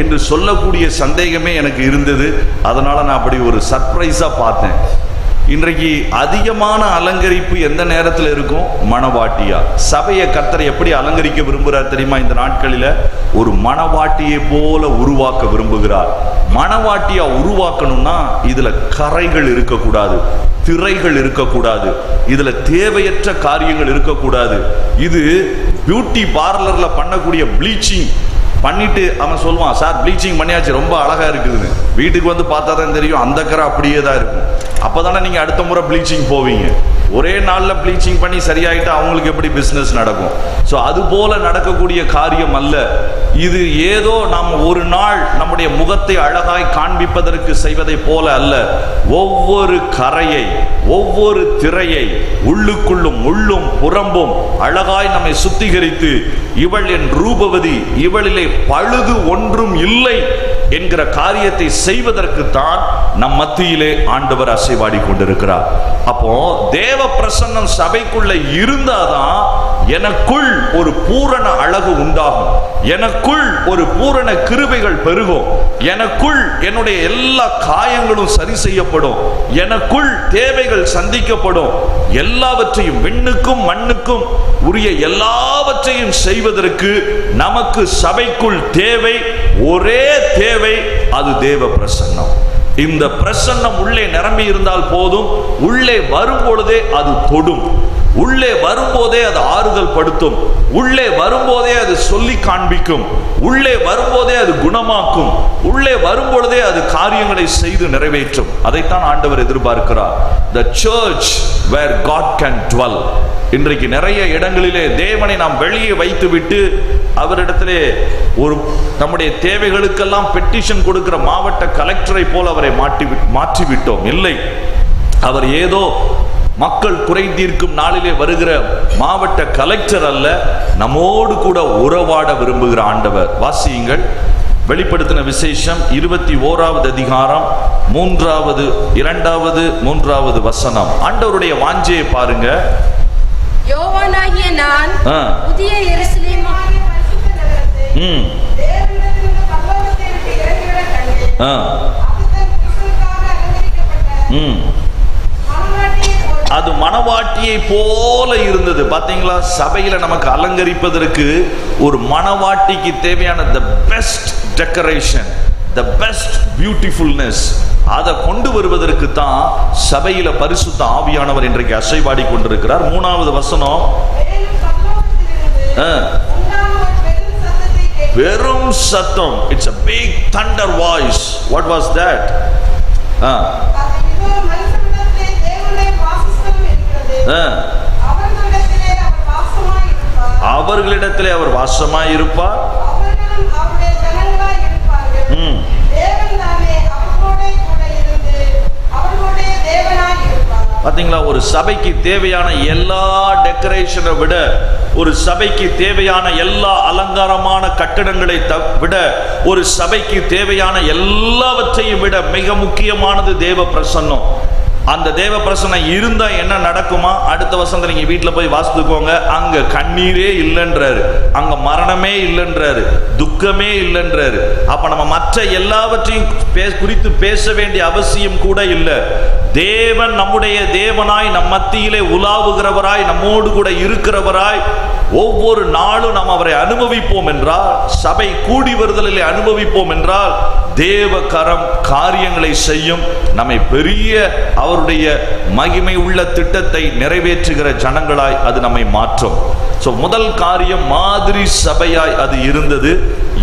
என்று சொல்லக்கூடிய சந்தேகமே எனக்கு இருந்தது. அதனால நான் அப்படி ஒரு சர்ப்ரைஸா பார்த்தேன். இன்றைக்கு அதிகமான அலங்கரிப்பு எந்த நேரத்தில் இருக்கும்? மணவாட்டியா. சபையை கர்த்தர் எப்படி அலங்கரிக்க விரும்புகிறார் தெரியுமா? இந்த நாட்களில் ஒரு மணவாட்டியை போல உருவாக்க விரும்புகிறார். மணவாட்டியா உருவாக்கணும்னா இதுல கரைகள் இருக்கக்கூடாது, திரைகள் இருக்கக்கூடாது, இதுல தேவையற்ற காரியங்கள் இருக்கக்கூடாது. இது பியூட்டி பார்லர்ல பண்ணக்கூடிய ப்ளீச்சிங் பண்ணிட்டு அவன் சொல்லுவான், சார் ப்ளீச்சிங் பண்ணியாச்சு, ரொம்ப அழகா இருக்குதுன்னு. வீட்டுக்கு வந்து பார்த்தா தான் தெரியும் அந்த கரை அப்படியே தான் இருக்கும். அப்போதானே நீங்க அடுத்த முறை ப்ளீச்சிங் போவீங்க. ஒரே நாளில் ப்ளீச்சிங் பண்ணி சரியாயிட்டு அவங்களுக்கு எப்படி பிஸ்னஸ் நடக்கும்? ஸோ அது போல நடக்கக்கூடிய காரியம் அல்ல இது. ஏதோ நாம் ஒரு நாள் நம்முடைய முகத்தை அழகாய் காண்பிப்பதற்கு செய்வதை போல அல்ல. ஒவ்வொரு கரையை, ஒவ்வொரு திரையை, உள்ளுக்குள்ளும் உள்ளும் புறம்பும் அழகாய் நம்மை சுத்திகரித்து, இவள் என் ரூபவதி, இவளிலே பழுது ஒன்றும் இல்லை என்கிற காரியத்தை செய்வதற்கு தான் நம் மத்தியிலே ஆண்டவர் அசைவாடி கொண்டிருக்கிறார். அப்போ தேவ பிரசன்னம் சபைக்குள்ள இருந்தாதான் எனக்குள் ஒரு பூரண அழகு உண்டாகும், எனக்குள் ஒரு பூரண கிருபைகள் பெருகும், எனக்குள் என்னுடைய எல்லா காயங்களும் சரி செய்யப்படும், எனக்குள் தேவைகள் சந்திக்கப்படும். எல்லாவற்றையும், விண்ணுக்கும் மண்ணுக்கும் உரிய எல்லாவற்றையும் செய்வதற்கு நமக்கு சபைக்குள் தேவை, ஒரே தேவை, அது தேவ பிரசன்னம். இந்த பிரசன்னம் உள்ளே நிரம்பி இருந்தால் போதும். உள்ளே வரும்பொழுதே அது தொடும், உள்ளே வரும்போதே அது ஆறுதல் படுத்தும், உள்ளே வரும்போதே அது சொல்லி காண்பிக்கும், உள்ளே வரும்போதே அது குணமாக்கும், உள்ளே வரும்பொழுதே அது காரியங்களை செய்து நிறைவேற்றும். அதைத்தான் ஆண்டவர் எதிர்பார்க்கிறார். The church where God can dwell. இன்றைக்கு நிறைய இடங்களிலே தேவனை நாம் வெளியே வைத்துவிட்டு அவரிடத்திலே ஒரு நம்முடைய தேவைகளுக்கெல்லாம் பெட்டிஷன் கொடுக்கிற மாவட்ட கலெக்டரை போல அவரை மாற்றிவிட்டோம். இல்லை, அவர் ஏதோ மக்கள் குறை தீர்க்கும் நாளிலே வருகிற மாவட்ட கலெக்டர் அல்ல, நம்மோடு கூட உறவாட விரும்புகிற ஆண்டவர். வாசியுங்கள், வெளிப்படுத்தின விசேஷம் 21வது அதிகாரம் 3வது 2வது 3வது வசனம். ஆண்டவருடைய வாஞ்சையை பாருங்க. யோவானாகிய நான் புதிய எருசலேம் அது மணவாட்டியை போல இருந்தது. பாத்தீங்களா, சபையில நமக்கு அலங்கரிப்பதற்கு ஒரு மணவாட்டிக்கு தேவையான the best decoration, the best beautifulness, அதை கொண்டு வருவதற்கு தான் சபையில பரிசுத்த ஆவியானவர் இன்றைக்கு அசைவாடி கொண்டிருக்கிறார். 3வது வசனம், வெறும் சத்தம். It's a big thunder voice. What was that? அவர்களிடத்திலே அவர் வாசமாய் இருப்பார். பாத்தீங்களா, ஒரு சபைக்கு தேவையான எல்லா டெக்கரேஷனை விட, ஒரு சபைக்கு தேவையான எல்லா அலங்காரமான கட்டடங்களை விட, ஒரு சபைக்கு தேவையான எல்லாவற்றையும் விட மிக முக்கியமானது தேவ பிரசன்னம். அந்த தேவ பிரசன்னம் இருந்தா என்ன நடக்குமா? அடுத்த வசனத்தை நீங்க வீட்டுல போய் வாசித்துக்கோங்க. அங்க கண்ணீரே இல்லைன்றாரு, அங்க மரணமே இல்லைன்றாரு, துக்கமே இல்லைன்றாரு. அப்ப நம்ம மற்ற எல்லாவற்றையும் குறித்து பேச வேண்டிய அவசியம் கூட இல்லை. தேவன் நம்முடைய தேவனாய், நம் மத்தியிலே உலாவுகிறவராய், நம்மோடு கூட இருக்கிறவராய், ஒவ்வொரு நாளும் நாம் அவரை அனுபவிப்போம் என்றால், சபை கூடி வருதலிலே அனுபவிப்போம் என்றால், தேவ கரம் காரியங்களை செய்யும். நம்மை பெரிய அவருடைய மகிமை உள்ள திட்டத்தை நிறைவேற்றுகிற ஜனங்களாய் அது நம்மை மாற்றும். முதல் காரியம், மாதிரி சபையாய் அது இருந்தது.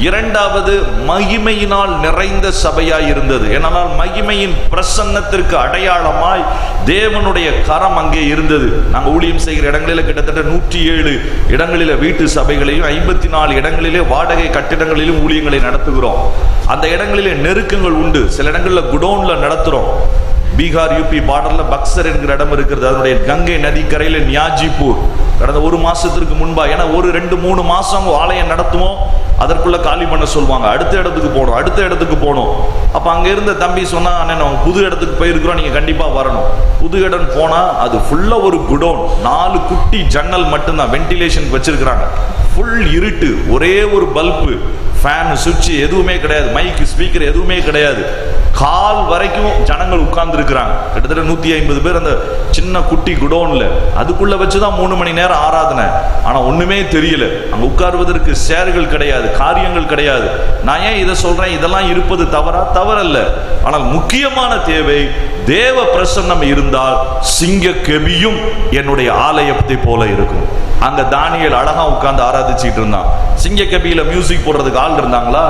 இரண்டாவது, மகிமையினால் நிறைந்த சபையாய் இருந்தது. ஏனென்றால் மகிமையின் பிரசன்னத்திற்கு அடையாளமாய் தேவனுடைய கரம் அங்கே இருந்தது. நாங்கள் ஊழியம் செய்கிற இடங்களில் கிட்டத்தட்ட 107 இடங்களில வீட்டு சபைகளையும் 54 இடங்களிலே வாடகை கட்டிடங்களிலும் ஊழியங்களை நடத்துகிறோம். அந்த இடங்களிலே நெருக்கங்கள் உண்டு. சில இடங்களில் குடோன்ல நடத்துறோம். பீகார் யூபி பார்டர்ல பக்சர் என்கிற இடம் இருக்கிறது. அதனுடைய கங்கை நதி கரையில நியாஜிப்பூர் கடந்த 1 மாசத்திற்கு முன்பா, ஏன்னா ஒரு 2-3 மாசம் ஆலயம் நடத்துவோம், அதற்குள்ள காலி பண்ண சொல்லுவாங்க. அடுத்த இடத்துக்கு போகணும். அப்ப அங்க இருந்த தம்பி சொன்னா, அண்ணன் புது இடத்துக்கு போயிருக்கிறோம், நீங்க கண்டிப்பா வரணும். புது இடம் போனா அது ஃபுல்லா ஒரு குடோன், 4 குட்டி ஜன்னல் மட்டும்தான் வென்டிலேஷன் வச்சிருக்கிறாங்க. ஃபுல் இருட்டு, ஒரே ஒரு பல்பு, ஃபேன், சுவிட்ச் எதுவுமே கிடையாது, மைக் ஸ்பீக்கர் எதுவுமே கிடையாது. கால் வரைக்கும் ஜனங்கள் உட்கார்ந்து இருக்கிறாங்க. கிட்டத்தட்ட 150 பேர் அந்த சின்ன குட்டி குடோன்ல. அதுக்குள்ள வச்சுதான் 3 மணி நேரம் ஆராதனை. ஆனா ஒண்ணுமே தெரியல. அங்க உட்கார்வதற்கு சேர்கள் கிடையாது, காரியங்கள் கிடையாது. நான் ஏன் இதை சொல்றேன்? இதெல்லாம் இருப்பது தவறல்ல. ஆனால் முக்கியமான தேவை, தேவ பிரசன்னம் இருந்தால் சிங்க கெபியும் என்னுடைய ஆலயத்தை போல இருக்கும். அங்க தானியேல் அழகா உட்கார்ந்து ஆராதிச்சுட்டு இருந்தான். சிங்க கபியில மியூசிக் போடுறதுக்கு ஆள் இருந்தாங்களா?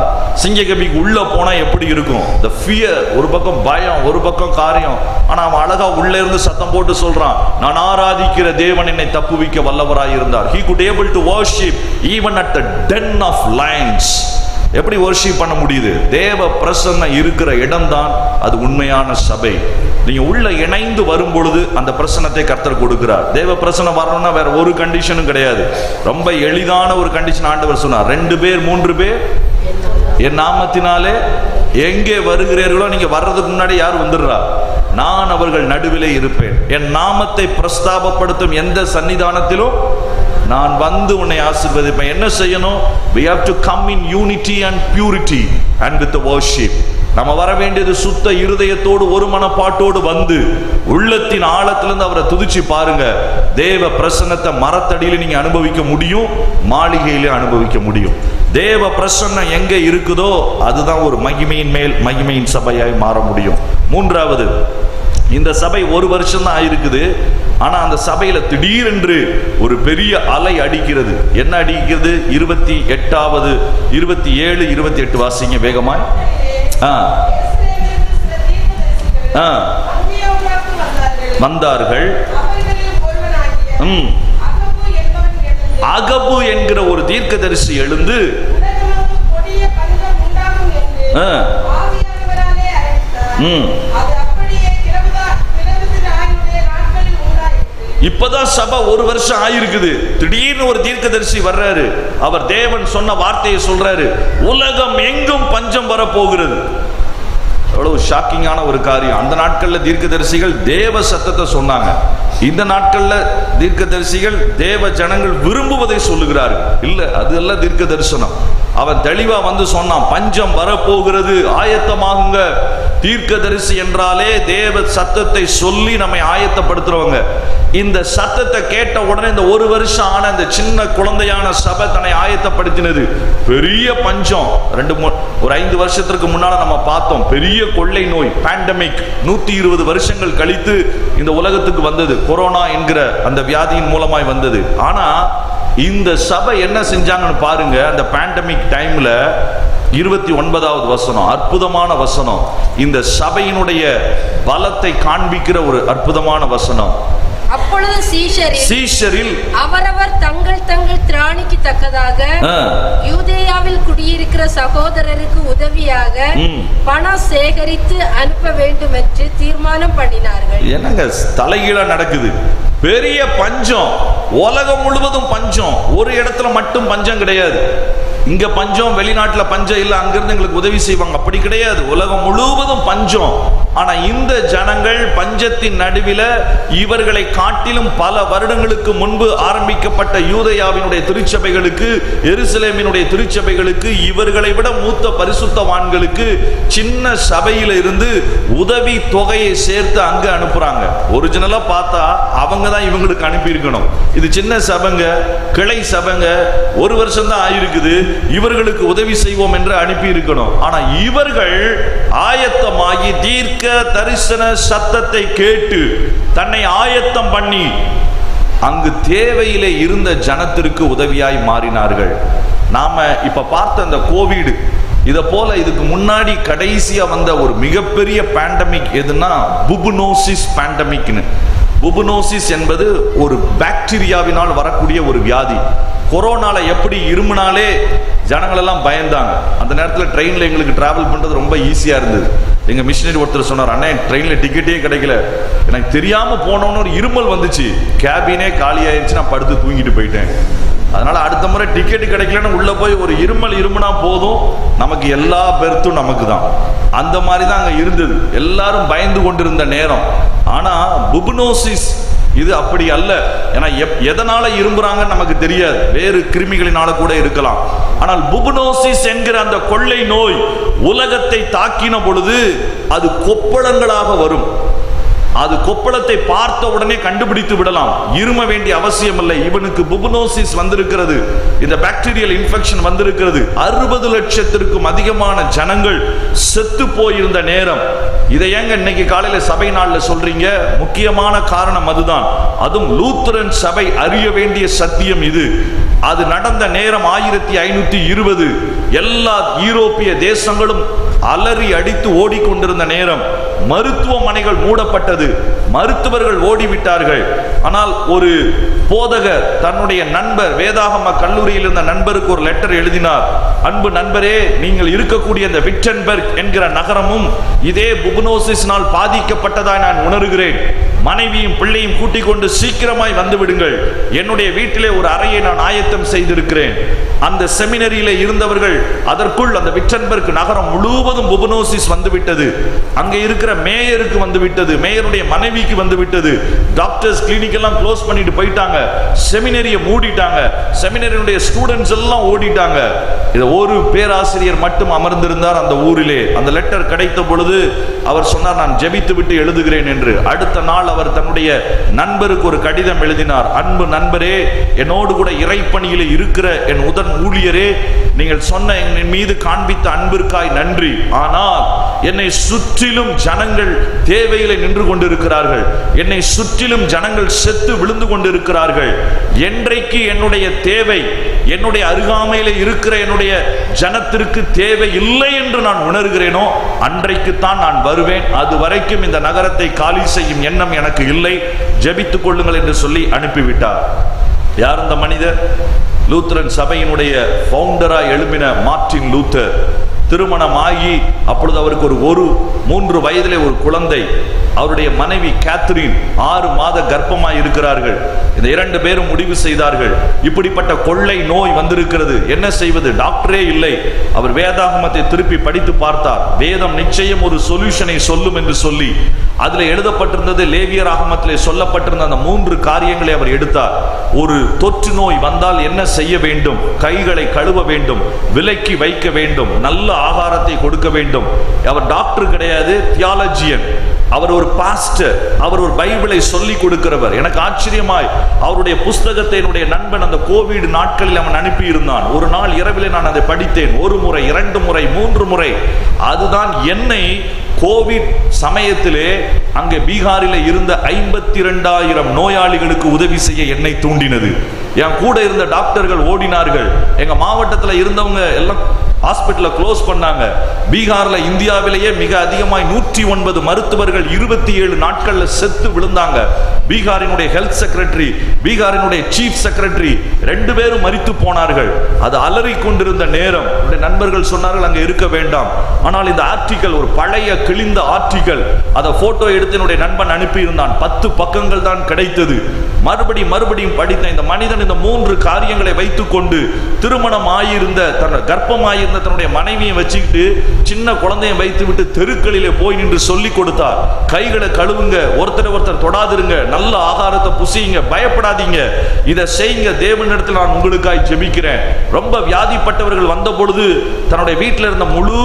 சிங்க கபிக்கு உள்ள போனா எப்படி இருக்கும்? the fear, ஒரு பக்கம் பயம், ஒரு பக்கம் காரியம். ஆனா அவன் அழகா உள்ள இருந்து சத்தம் போட்டு சொல்றான், நான் ஆராதிக்கிற தேவன் என்னை தப்புவிக்க வல்லவராய் இருந்தார். he could able to worship even at the den of lions. எப்படி வர்ஷிப் பண்ண முடியுது? தேவ பிரசன்னம் இருக்கிற இடம்தான் அது உண்மையான சபை. நீங்க உள்ள இணைந்து வரும் பொழுது அந்த பிரசன்னத்தை கர்த்தர் கொடுக்கிறார். தேவ பிரசன்னம் வரணும்னா வேற ஒரு கண்டிஷனும் கிடையாது. ரொம்ப எளிதான ஒரு கண்டிஷன் ஆண்டவர் சொன்னார், 2 பேர் 3 பேர் என் நாமத்தினாலே எங்கே வருகிறீர்களோ, நீங்க வர்றதுக்கு முன்னாடி யார் வந்துடுறா? நான் அவர்கள் நடுவிலே இருப்பேன். என் நாமத்தை பிரஸ்தாபப்படுத்தும் எந்த சன்னிதானத்திலும் நான் வந்து உன்னை ஆசீர்வதிப்பேன். என்ன செய்யணும்? we have to come in unity and purity and with the worship. நம்ம வர வேண்டியது சுத்த இருதயத்தோடு, ஒரு மனப்பாட்டோடு வந்து உள்ளத்தின் ஆழத்திலிருந்து அவரை துதிச்சு பாருங்க. தேவ பிரசன்னத்தை மரத்தடியில நீங்க அனுபவிக்க முடியும், மாளிகையிலே அனுபவிக்க முடியும். தேவ பிரசன்னம் எங்க இருக்குதோ அதுதான் ஒரு மகிமையின் மேல் மகிமையின் சபையாய் மாற முடியும். 3வது, இந்த சபை 1 வருஷம் தான் ஆயிருக்குது. ஆனா அந்த சபையில திடீரென்று ஒரு பெரிய அலை அடிக்கிறது. என்ன அடிக்கிறது? 27, 28 வாசிங்க வேகமாய். வந்தார்கள். அகபு என்கிற ஒரு தீர்க்கதரிசி எழுந்து இப்பதான் சபை 1 வருஷம் ஆயிருக்குது. திடீர்னு ஒரு தீர்க்கதரிசி வர்றாரு. அவர் தேவன் சொன்ன வார்த்தையை சொல்றாரு, உலகம் எங்கும் பஞ்சம் வரப்போகிறது. எவ்வளவு ஷாக்கிங்கான ஒரு காரியம். அந்த நாட்கள்ல தீர்க்கதரிசிகள் தேவ சத்தத்தை சொன்னாங்க. இந்த நாட்கள்ல தீர்க்கதரிசிகள் தேவ ஜனங்கள் விரும்புவதை சொல்லுகிறார்கள். இல்ல, அது எல்லாம் தீர்க்க தரிசனம். அவன் தெளிவா வந்து சொன்னான், பஞ்சம் வரப்போகிறது, ஆயத்தமாகுங்க. தீர்க்கதரிசி என்றாலே தேவ சத்தத்தை சொல்லி நம்மை ஆயத்தப்படுத்துறவங்க. இந்த சத்தத்தை கேட்ட உடனே இந்த ஒரு வருஷம் ஆன இந்த சின்ன குழந்தையான சபை தன்னை ஆயத்தப்படுத்தினது. பெரிய பஞ்சம் ஒரு 5 வருஷத்திற்கு முன்னால நம்ம பார்த்தோம். பெரிய கொள்ளை நோய், பேண்டமிக், 120 வருஷங்கள் கழித்து இந்த உலகத்துக்கு வந்தது. கொரோனா என்கிற அந்த வியாதியின் மூலமாய் வந்தது. ஆனா இந்த சபை என்ன செஞ்சாங்கன்னு பாருங்க. அந்த பேண்டமிக் டைம்ல 29வது வசனம், அற்புதமான வசனம். இந்த சபையினுடைய பலத்தை காண்பிக்கிற ஒரு அற்புதமான வசனம். அப்பொழுது சீஷரில் அவரவர் தங்கள் திராணிக்கு தக்கதாக யூதேயாவில் குடியிருக்கிற சகோதரருக்கு உதவியாக பணம் சேகரித்து அனுப்ப வேண்டும் என்று தீர்மானம் பண்ணினார்கள். என்னங்க தலைகீழா நடக்குது. பெரிய பஞ்சம், உலகம் முழுவதும் பஞ்சம். ஒரு இடத்துல மட்டும் பஞ்சம் கிடையாது. இங்க பஞ்சம், வெளிநாட்டுல பஞ்சம் இல்ல, அங்கிருந்து எங்களுக்கு உதவி செய்வாங்க, அப்படி கிடையாது. உலகம் முழுவதும் பஞ்சம். ஆனா இந்த ஜனங்கள் பஞ்சத்தின் நடுவில் இவர்களை காட்டிலும் பல வருடங்களுக்கு முன்பு ஆரம்பிக்கப்பட்ட யூதேயாவினுடைய திருச்சபைகளுக்கு, எருசலேமினுடைய திருச்சபைகளுக்கு, இவர்களை விட மூத்த பரிசுத்தவான்களுக்கு சின்ன சபையில இருந்து உதவி தொகையை சேர்த்து அங்க அனுப்புறாங்க. ஒரிஜினலா பார்த்தா அவங்க தான் இவங்களுக்கு அனுப்பி இருக்கணும். இது சின்ன சபைங்க, கிளை சபைங்க, ஒரு வருஷம் தான் ஆயிருக்குது, இவர்களுக்கு உதவி செய்வோம் என்று அனுப்பி இருக்கணும். ஆனா இவர்கள் ஆயத்தமாகி தீர்க்க தரிசன சத்தத்தை கேட்டு தன்னை ஆயத்தம் பண்ணி அங்கு தேவையிலே இருந்த ஜனத்திற்கு உதவியாய் மாறினார்கள். நாம இப்ப பார்த்த அந்த கோவிட், இத போல இதுக்கு முன்னாடி கடைசியா வந்த ஒரு மிகப்பெரிய பேண்டமிக் எதுனா புபுனோசிஸ் பேண்டமிக்னு. புபுனோசிஸ் என்பது ஒரு பாக்டீரியாவினால் வரக்கூடிய ஒரு வியாதி. கொரோனால எப்படி இருமுனாலே ஜனங்கள் எல்லாம் பயந்தாங்க. அந்த நேரத்தில் ட்ரெயின்ல எங்களுக்கு டிராவல் பண்றது ரொம்ப ஈஸியா இருந்தது. எங்க மிஷினரி ஒருத்தர் சொன்னார், அண்ணே ட்ரெயின்ல டிக்கெட்டே கிடைக்கல, எனக்கு தெரியாம போனோன்னு ஒரு இருமல் வந்துச்சு, கேபினே காலி ஆயிடுச்சு, நான் படுத்து தூங்கிட்டு போயிட்டேன். அதனால அடுத்த முறை டிக்கெட் கிடைக்கலன்னு உள்ள போய் ஒரு இருமுனா போதும், நமக்கு எல்லா பெர்த்தும் நமக்கு தான். அந்த மாதிரி தான் அங்க இருந்தது. எல்லாரும் பயந்து கொண்டிருந்த நேரம். ஆனா புபுனோசிஸ் இது அப்படி அல்ல. ஏன்னா எதனால இரும்புறாங்கன்னு நமக்கு தெரியாது, வேறு கிருமிகளினால கூட இருக்கலாம். ஆனால் புபுனோசிஸ் என்கிற அந்த கொள்ளை நோய் உலகத்தை தாக்கின பொழுது அது கொப்பளங்களாக வரும். அது கொப்பளத்தை பார்த்த உடனே கண்டுபிடித்து விடலாம், இரும வேண்டிய அவசியம் இல்லை. இவனுக்கு புபுனோசிஸ் வந்திருக்கிறது, இந்த பாக்டீரியல் இன்ஃபெக்ஷன் வந்திருக்கிறது. 60 லட்சத்திற்கும் அதிகமான ஜனங்கள் செத்து போயிருந்த நேரம். இதை ஏங்க இன்னைக்கு காலையில சபை நாள்ல சொல்றீங்க? முக்கியமான காரணம் அதுதான். அதுவும் லூத்தரன் சபை அறிய வேண்டிய சத்தியம் இது. அது நடந்த நேரம் 1520. எல்லா யூரோப்பிய தேசங்களும் அலறி அடித்து ஓடிக்கொண்டிருந்த நேரம். மருத்துவமனைகள் மூடப்பட்டது, மருத்துவர்கள் ஓடிவிட்டார்கள். ஆனால் ஒரு போதகர் தன்னுடைய நண்பர், வேதாகம கல்லூரியில் இருந்த நண்பருக்கு ஒரு லெட்டர் எழுதினார். அன்பு நண்பரே, நீங்கள் இருக்கக்கூடிய இந்த விட்டன்பர்க் என்கிற நகரமும் இதே புபுனோசிஸ்னால் பாதிக்கப்பட்டதாய் நான் உணர்கிறேன். மனைவியும் பிள்ளையும் கூட்டிக் கொண்டு சீக்கிரமாய் வந்து விடுங்கள். என்னுடைய வீட்டிலே ஒரு அறையை நான் ஆயத்தம் செய்திருக்கிறேன். அந்த செமினரியில இருந்தவர்கள், அதற்குள் அந்த விட்டன்பர்க் நகரம் முழுவதும் புபுனோசிஸ் வந்துவிட்டது. அங்க இருக்கிற மேயருக்கு வந்துவிட்டது, மேயருடைய மனைவிக்கு வந்துவிட்டது. டாக்டர்ஸ் கிளினிக் எல்லாம் க்ளோஸ் பண்ணிட்டு போயிட்டாங்க, செமினரியை மூடிட்டாங்க, செமினரியுடைய ஸ்டூடெண்ட்ஸ் எல்லாம் ஓடிட்டாங்க. இது ஒரு பேராசிரியர் மட்டும் அமர்ந்திருந்தார் அந்த ஊரிலே. அந்த லெட்டர் கிடைத்த பொழுது அவர் சொன்னார், நான் ஜெபித்து விட்டு எழுதுகிறேன் என்று. அடுத்த நாள் அவர் தன்னுடைய நண்பருக்கு ஒரு கடிதம் எழுதினார். அன்பு நண்பரே, என்னோடு கூட இறைப்பணியிலே இருக்கிற என் உடன் ஊழியரே, நீங்கள் சொன்ன என் மீது காண்பித்த அன்பிற்காய் நன்றி. ஆனால் என்னை சுற்றிலும் ஜனங்கள் தேவையிலே நின்று கொண்டிருக்கிறார்கள், என்னை சுற்றிலும் ஜனங்கள் செத்து விழுந்து கொண்டிருக்கிறார்கள். என்றைக்கு என்னுடைய தேவை, என்னுடைய அருகாமையிலே இருக்கிற என்னுடைய ஜனத்திற்கு தேவை இல்லை என்று நான் உணர்கிறேனோ அன்றைக்குத்தான் நான் வருவேன். அது வரைக்கும் இந்த நகரத்தை காலி செய்யும் எண்ணம் எனக்கு இல்லை, ஜெபித்துக் கொள்ளுங்கள் என்று சொல்லி அனுப்பிவிட்டார். யார் அந்த மனிதர்? லூத்தரன் சபையினுடைய பவுண்டரா எழுப்பின மார்ட்டின் லூத்தர். திருமணமாகி அப்பொழுது அவருக்கு ஒரு 3 வயதிலே ஒரு குழந்தை. அவருடைய மனைவி கேத்ரின் 6 மாத கர்ப்பமாய் இருக்கிறார்கள். இந்த 2 பேரும் முடிவு செய்தார்கள், இப்படிப்பட்ட கொள்ளை நோய் வந்திருக்கிறது, என்ன செய்வது? டாக்டரே இல்லை. அவர் வேதாகமத்தை திருப்பி படித்து பார்த்தார். வேதம் நிச்சயம் ஒரு சொல்யூஷனை சொல்லும் என்று சொல்லி அதுல எழுதப்பட்டிருந்தது, லேவியர் ஆகமத்திலே சொல்லப்பட்டிருந்த அந்த 3 காரியங்களை அவர் எடுத்தார். ஒரு தொற்று நோய் வந்தால் என்ன செய்ய வேண்டும்? கைகளை கழுவ வேண்டும், விலக்கி வைக்க வேண்டும், நல்ல ஆகாரத்தை கொடுக்க வேண்டும். அவர் டாக்டர் கிடையாது, தியாலஜியன். அவர் ஒரு பாஸ்டர், அவர் ஒரு பைபிளை சொல்லி கொடுக்கிறவர். எனக்கு ஆச்சரியமாய் அவருடைய புஸ்தகத்தை என்னுடைய நண்பன் அந்த கோவிட் நாட்களில் அவன் அனுப்பி இருந்தான். ஒரு நாள் இரவிலே நான் அதை படித்தேன். 1 முறை, 2 முறை, 3 முறை. அதுதான் என்னை கோவிட் சமயத்திலே அங்கே பீகாரில் இருந்த 52,000 நோயாளிகளுக்கு உதவி செய்ய என்னை தூண்டினது. என் கூட இருந்த டாக்டர்கள் ஓடினார்கள். எங்க மாவட்டத்தில் இருந்தவங்க எல்லாம் ஹாஸ்பிட்டலை க்ளோஸ் பண்ணாங்க. பீகார்ல இந்தியாவிலேயே மிக அதிகமாய் 109 மருத்துவர்கள் 27 நாட்கள்ல செத்து விழுந்தாங்க. பீகாரினுடைய ஹெல்த் செக்ரட்டரி, பீகாரினுடைய சீஃப் செக்ரட்டரி 2 பேரும் மரித்து போனார்கள். அது அலறி கொண்டிருந்த நேரம் நண்பர்கள் சொன்னார்கள் அங்க இருக்க வேண்டாம். ஆனால் இந்த ஆர்டிக்கல் ஒரு பழைய கிழிந்த ஆர்டிக்கல், அதை போட்டோ எடுத்து என்னுடைய நண்பன் அனுப்பி இருந்தான். 10 பக்கங்கள் தான் கிடைத்தது. மறுபடியும் படித்த இந்த மனிதன் இந்த 3 காரியங்களை வைத்துக் கொண்டு திருமணம் ஆகியிருந்த, கர்ப்பமாயிருந்த தன்னுடைய மனைவியை வச்சுக்கிட்டு சின்ன குழந்தையை வைத்து விட்டு தெருக்களிலே போய் நின்று சொல்லி கொடுத்தார். கைகளை கழுவுங்க, ஒருத்தர் தொடாதிருங்க, நல்ல ஆகாரத்தை புசியுங்க, பயப்படாதீங்க, இதை செய்யுங்க, தேவனிடத்தில் நான் உங்களுக்காய் ஜெபிக்கிறேன். ரொம்ப வியாதிப்பட்டவர்கள் வந்த பொழுது தன்னுடைய வீட்டில் இருந்த முழு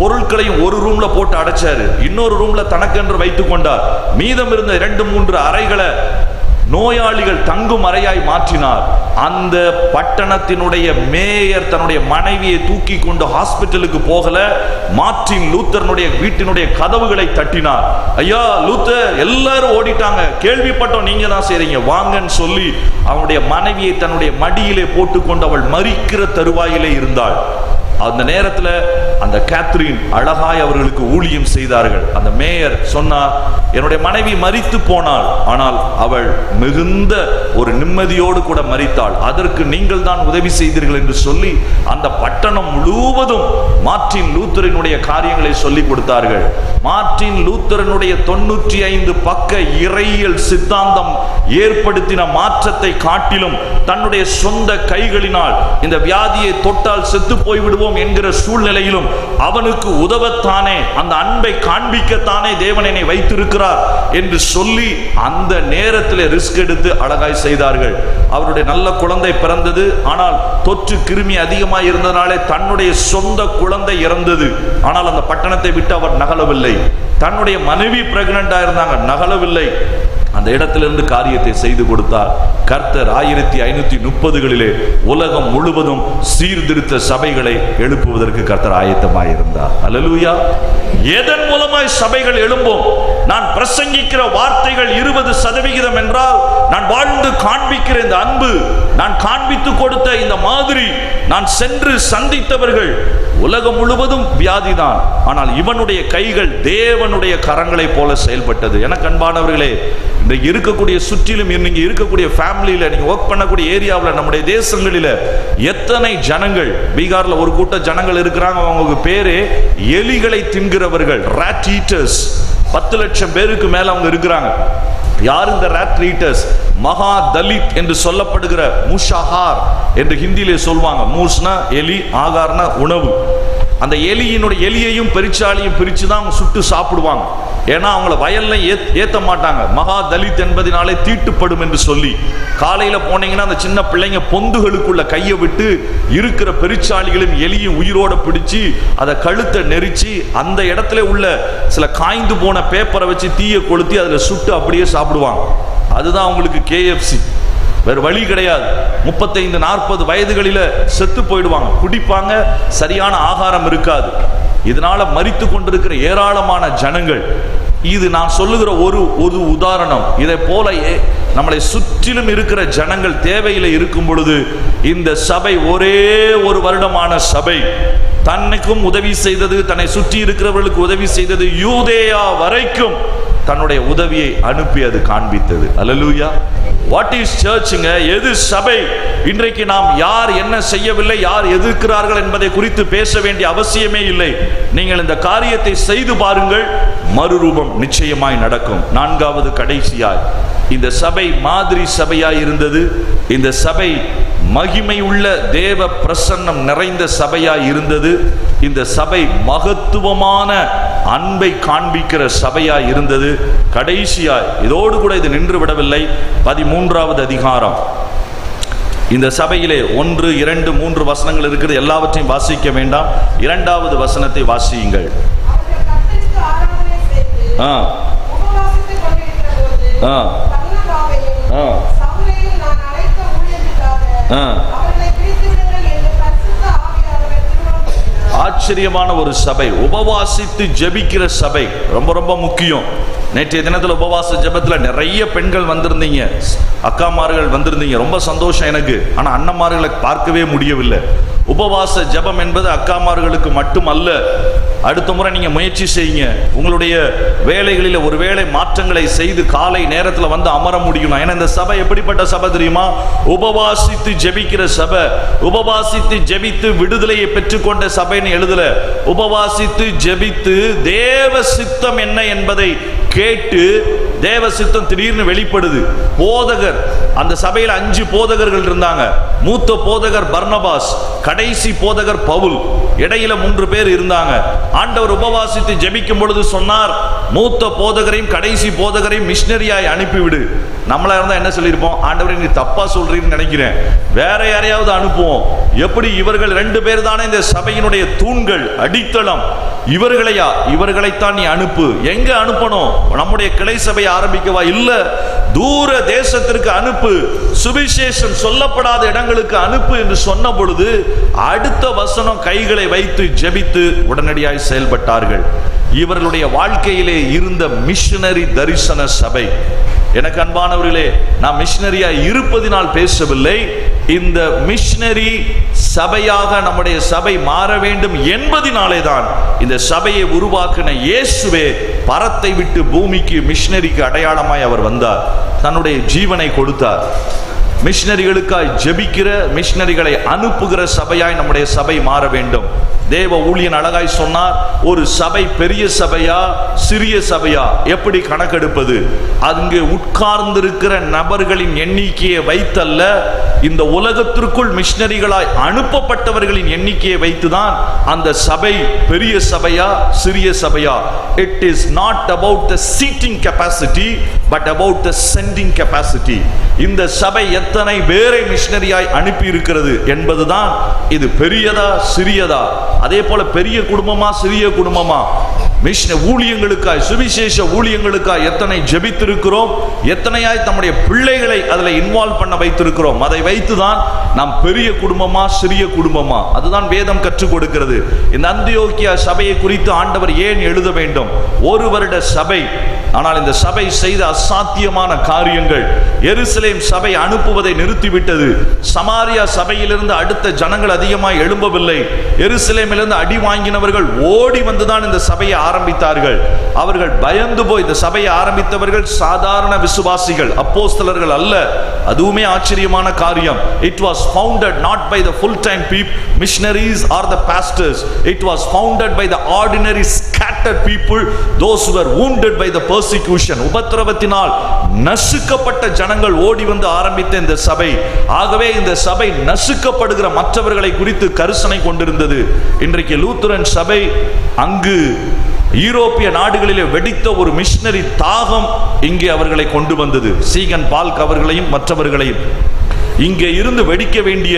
பொருட்களையும் ஒரு ரூம்ல போட்டு அடைச்சாரு. இன்னொரு ரூம்ல தனக்கென்று வைத்துக் கொண்டார். மீதம் இருந்த 2-3 அறைகளை நோயாளிகள் தங்கும் அறையாய் மாற்றினார். அந்த பட்டணத்தினுடைய மேயர் தன்னுடைய மனைவியை தூக்கி கொண்டு ஹாஸ்பிட்டலுக்கு போகல, மார்ட்டின் லூத்தரனுடைய வீட்டினுடைய கதவுகளை தட்டினார். ஐயா லூத்தர், எல்லாரும் ஓடிட்டாங்க, கேள்விப்பட்டோம் நீங்க தான் செய்றீங்க, வாங்கன்னு சொல்லி அவனுடைய மனைவியை தன்னுடைய மடியிலே போட்டுக்கொண்டு அவள் மரிக்கிற தருவாயிலே இருந்தாள். அந்த நேரத்தில் அந்த கேத்ரின் அழகாய் அவர்களுக்கு ஊழியம் செய்தார்கள். அந்த மேயர் சொன்னார், என்னுடைய மனைவி மரித்து போனாள், ஆனால் அவள் மிகுந்த ஒரு நிம்மதியோடு கூட மரித்தாள், அதற்கு நீங்கள் தான் உதவி செய்தீர்கள் என்று சொல்லி அந்த பட்டணம் முழுவதும் மார்ட்டின் லூத்தரனுடைய காரியங்களை சொல்லி கொடுத்தார்கள். மார்ட்டின் லூத்தரனுடைய 95 பக்க இறையியல் சித்தாந்தம் ஏற்படுத்தின மாற்றத்தை காட்டிலும் தன்னுடைய சொந்த கைகளினால் இந்த வியாதியை தொட்டால் செத்து போய்விடுவோம் என்கிற சூழ்நிலையிலும் அவனுக்கு உதவத்தானே, அந்த அன்பை காண்பிக்கத்தானே தேவன் என்னை வைத்திருக்கிறார் என்று சொல்லி அந்த நேரத்தில் ரிஸ்க் எடுத்து அழகாய் செய்தார்கள். அவருடைய நல்ல குழந்தை பிறந்தது. ஆனால் தொற்று கிருமி அதிகமாக இருந்ததாலே தன்னுடைய சொந்த குழந்தை இறந்தது. ஆனால் அந்த பட்டணத்தை விட்டு அவர் நகலவில்லை. தன்னுடைய மனைவி பிரெக்னண்டா இருந்தாங்க, நகலவில்லை. அந்த இடத்திலிருந்து காரியத்தை செய்து கொடுத்தார். கர்த்தர் 1530களிலே உலகம் முழுவதும் சீர்திருத்த சபைகளை எழுப்புவதற்கு கர்த்தர் ஆயத்தமாயிருந்தார். அல்லேலூயா. எதன் மூலமாய் சபைகள் எழும்பும்? நான் பிரசங்கிக்கிற வார்த்தைகள் 20% என்றால், நான் வாழ்ந்து காண்பிக்கிற இந்த அன்பு, நான் காண்பித்து கொடுத்த இந்த மாதிரி, நான் சென்று சந்தித்தவர்கள், உலகம் முழுவதும் வியாதிதான், ஆனால் இவனுடைய கைகள் தேவனுடைய கரங்களை போல செயல்பட்டது. எனக்கு அன்பானவர்களே, இன்றைக்கு இருக்கக்கூடிய சுற்றிலும் நீங்க இருக்கக்கூடிய ஃபேமிலியில, நீங்க ஒர்க் பண்ணக்கூடிய ஏரியாவில், நம்முடைய தேசங்களில் எத்தனை ஜனங்கள், பீகார்ல ஒரு கூட்ட ஜனங்கள் இருக்கிறாங்க, அவங்க பேரு எலிகளை தின்கிறவர்கள், ராட் ஈட்டர்ஸ். 10 லட்சம் பேருக்கு மேல அவங்க இருக்கிறாங்க. யார் இந்த ராட் ஈட்டர்ஸ்? மகா தலித் என்று சொல்லப்படுகிற முஷாஹார் என்று ஹிந்தியிலே சொல்வாங்க. மூஸ்னா எலி, ஆகார்னா உணவு. அந்த எலியையும் பெருச்சாலியும் பிரித்து தான் அவங்க சுட்டு சாப்பிடுவாங்க. ஏன்னா அவங்கள வயல்ல ஏற்ற மாட்டாங்க. மகா தலித் என்பதனாலே தீட்டுப்படும் என்று சொல்லி, காலையில் போனீங்கன்னா அந்த சின்ன பிள்ளைங்க பொந்துகளுக்குள்ள கையை விட்டு இருக்கிற பெருச்சாலிகளும் எலியும் உயிரோட பிடிச்சி அதை கழுத்தை நெரிச்சு அந்த இடத்துல உள்ள சில காய்ந்து போன பேப்பரை வச்சு தீயை கொளுத்தி அதில் சுட்டு அப்படியே சாப்பிடுவாங்க. அதுதான் அவங்களுக்கு KFC. வேறு வழி கிடையாது. 35-40 வயதுகளில் செத்து போயிடுவாங்க. குடிப்பாங்க, சரியான ஆகாரம் இருக்காது. இதனால மரித்து கொண்டிருக்கிற ஏராளமான ஜனங்கள். இது நான் சொல்லுகிற ஒரு உதாரணம். இதை போல நம்மளை சுற்றிலும் இருக்கிற ஜனங்கள் தேவையில இருக்கும் பொழுது, இந்த சபை ஒரே ஒரு வருடமான சபை தன்னைக்கும் உதவி செய்தது, தன்னை சுற்றி இருக்கிறவர்களுக்கு உதவி செய்தது, யூதேயா வரைக்கும் தன்னுடைய உதவியை அனுப்பி அது காண்பித்தது. அல்லேலூயா. What is சர்ச்ங்க? எது சபை? இன்றைக்கு நாம் யார் என்ன செய்யவில்லை, யார் எதிர்க்கிறார்கள் என்பதை குறித்து பேச வேண்டிய அவசியமே இல்லை. நீங்கள் இந்த காரியத்தை செய்து பாருங்கள், மறுரூபம் நிச்சயமாய் நடக்கும். 4வது கடைசியாய், இந்த சபை மாதிரி சபையாய் இருந்தது. இந்த சபை மகிமை உள்ள தேவ பிரசன்னம் நிறைந்த சபையாய் இருந்தது. இந்த சபை மகத்துவமான அன்பை காண்பிக்கிற சபையா இருந்தது. கடைசியா இதோடு கூட இது நின்று விடவில்லை. 13வது அதிகாரம், இந்த சபையிலே 1, 2, 3 வசனங்கள் இருக்கிறது. எல்லாவற்றையும் வாசிக்க வேண்டாம். 2வது வசனத்தை வாசியுங்கள். ஆச்சரியமான ஒரு சபை, உபவாசித்து ஜெபிக்கிற சபை, ரொம்ப ரொம்ப முக்கியம். நேற்றைய தினத்தில் உபவாச ஜெபத்தில் நிறைய பெண்கள் வந்திருந்தீங்க, அக்காமார்கள் வந்திருந்தீங்க, ரொம்ப சந்தோஷம் எனக்கு. ஆனால் அண்ணன்மார்களை பார்க்கவே முடியவில்லை. உபவாச ஜெபம் என்பது அக்காமார்களுக்கு மட்டுமல்ல. அடுத்த முறை நீங்க முயற்சி செய்யுங்க. உங்களுடைய வேலைகளில் ஒருவேளை மாற்றங்களை செய்து காலை நேரத்தில் வந்து அமர முடியும். ஏன்னா இந்த சபை எப்படிப்பட்ட சபை தெரியுமா? உபவாசித்து ஜெபிக்கிற சபை. உபவாசித்து ஜெபித்து விடுதலையை பெற்றுக்கொண்ட சபைன்னு எழுதல. உபவாசித்து ஜெபித்து தேவ சித்தம் என்ன என்பதை கேட்டு தேவ சித்தம் திடீர்னு வெளிப்படுது. போதகர், அந்த சபையில் 5 போதகர்கள் இருந்தாங்க. மூத்த போதகர் பர்னபாஸ், கடைசி போதகர் பவுல், இடையில 3 பேர் இருந்தாங்க. ஆண்டவர் உபவாசித்து ஜெபிக்கும் பொழுது சொன்னார், மூத்த போதகரையும் கடைசி போதகரையும் மிஷனரியாய் அனுப்பிவிடு. நம்மளா இருந்தா என்ன சொல்லியிருப்போம்? ஆண்டவரை நீ தப்பா சொல்றீங்கன்னு நினைக்கிறேன், வேற யாரையாவது அனுப்புவோம். எப்படி இவர்கள் 2 பேர் தானே இந்த சபையினுடைய தூண்கள், அடித்தளம். இவர்களையா? இவர்களைத்தான் நீ அனுப்பு. எங்க அனுப்பணும்? நம்முடைய கிளை சபையை ஆரம்பிக்கவா? இல்ல, தூர தேசத்திற்கு அனுப்பு, சுவிசேஷம் சொல்லப்படாத இடங்களுக்கு அனுப்பு என்று சொன்ன பொழுது அடுத்த வசனம், கைகளை வைத்து ஜெபித்து உடனடியாய் செயல்பட்டார்கள். இவர்களுடைய வாழ்க்கையிலே இருந்த மிஷனரி தரிசன சபை. எனக்கு அன்பானவர்களே, நான் மிஷனரியா இருப்பதினால் பேசவில்லை. இந்த மிஷனரி சபையாக நம்முடைய சபை மாற வேண்டும் என்பதினாலே தான் இந்த சபையை உருவாக்கின இயேசுவே பரத்தை விட்டு பூமிக்கு மிஷனரிக்கு அடையாளமாய் அவர் வந்தார், தன்னுடைய ஜீவனை கொடுத்தார். மிஷனரிகளுக்காய் ஜெபிக்கிற, மிஷனரிகளை அனுப்புகிற சபையாய் நம்முடைய சபை மாற வேண்டும். தேவ ஊழியன் அழகாய் சொன்னார், ஒரு சபை பெரிய சபையா சிறிய சபையா எப்படி கணக்கெடுப்பது? அங்கு உட்கார்ந்திருக்கிற நபர்களின் எண்ணிக்கையை வைத்தல்ல, இந்த உலகத்திற்குள் மிஷனரிகளாய் அனுப்பப்பட்டவர்களின் எண்ணிக்கையை வைத்துதான் அந்த சபை பெரிய சபையா சிறிய சபையா. It is not about the seating capacity but about the sending capacity. இந்த சபை எத்தனை பேரை மிஷனரியாய் அனுப்பி இருக்கிறது என்பதுதான் இது பெரியதா சிறியதா. அதே போல பெரிய குடும்பமா சிறிய குடும்பமா, ஊழியங்களுக்காய், சுவிசேஷ ஊழியங்களுக்காய் எத்தனை ஜெபித்திருக்கிறோம், எத்தனையாய் நம்முடைய பிள்ளைகளை அதில் இன்வால்வ் பண்ண வைத்திருக்கிறோம். அதை வைத்துதான் நாம் பெரிய குடும்பமா சிறிய குடும்பமா, அதுதான் வேதம் கற்றுக் கொடுக்கிறது. இந்த அந்தியோக்கியா சபையை குறித்து ஆண்டவர் ஏன் எழுத வேண்டும்? 1 வருட சபை, ஆனால் இந்த சபை செய்த அசாத்தியமான காரியங்கள். எருசலேம் சபை அனுப்புவதை நிறுத்திவிட்டது. சமாரியா சபையிலிருந்து அடுத்த ஜனங்கள் அதிகமாக எழும்பவில்லை. எருசலேமிலிருந்து அடி வாங்கினவர்கள் ஓடி வந்துதான் இந்த சபையை ஆரம்பித்தார்கள். அவர்கள் பயந்து போய், இந்த சபையை ஆரம்பித்தவர்கள் சாதாரண விசுவாசிகள், அப்போஸ்தலர்கள் அல்ல. அதுவுமே ஆச்சரியமான காரியம். It was founded not by the full-time people, missionaries or the pastors. It was founded by the ordinary scattered people, those who were wounded by the persecution. உபத்திரவத்தினால் நசுக்கப்பட்ட ஜனங்கள் ஓடி வந்து ஆரம்பித்த இந்த சபை. ஆகவே இந்த சபை நசுக்கப்படுகிற மற்றவர்களை குறித்து கரிசனை கொண்டிருந்தது. இன்றைக்கு லூத்தரன் சபை அங்கு யூரோப்பிய நாடுகளிலே வெடித்த ஒரு மிஷனரி தாகம் இங்கே அவர்களை கொண்டு வந்தது. சீகன் பால்க் அவர்களையும் மற்றவர்களையும். இங்கே இருந்து வெடிக்க வேண்டிய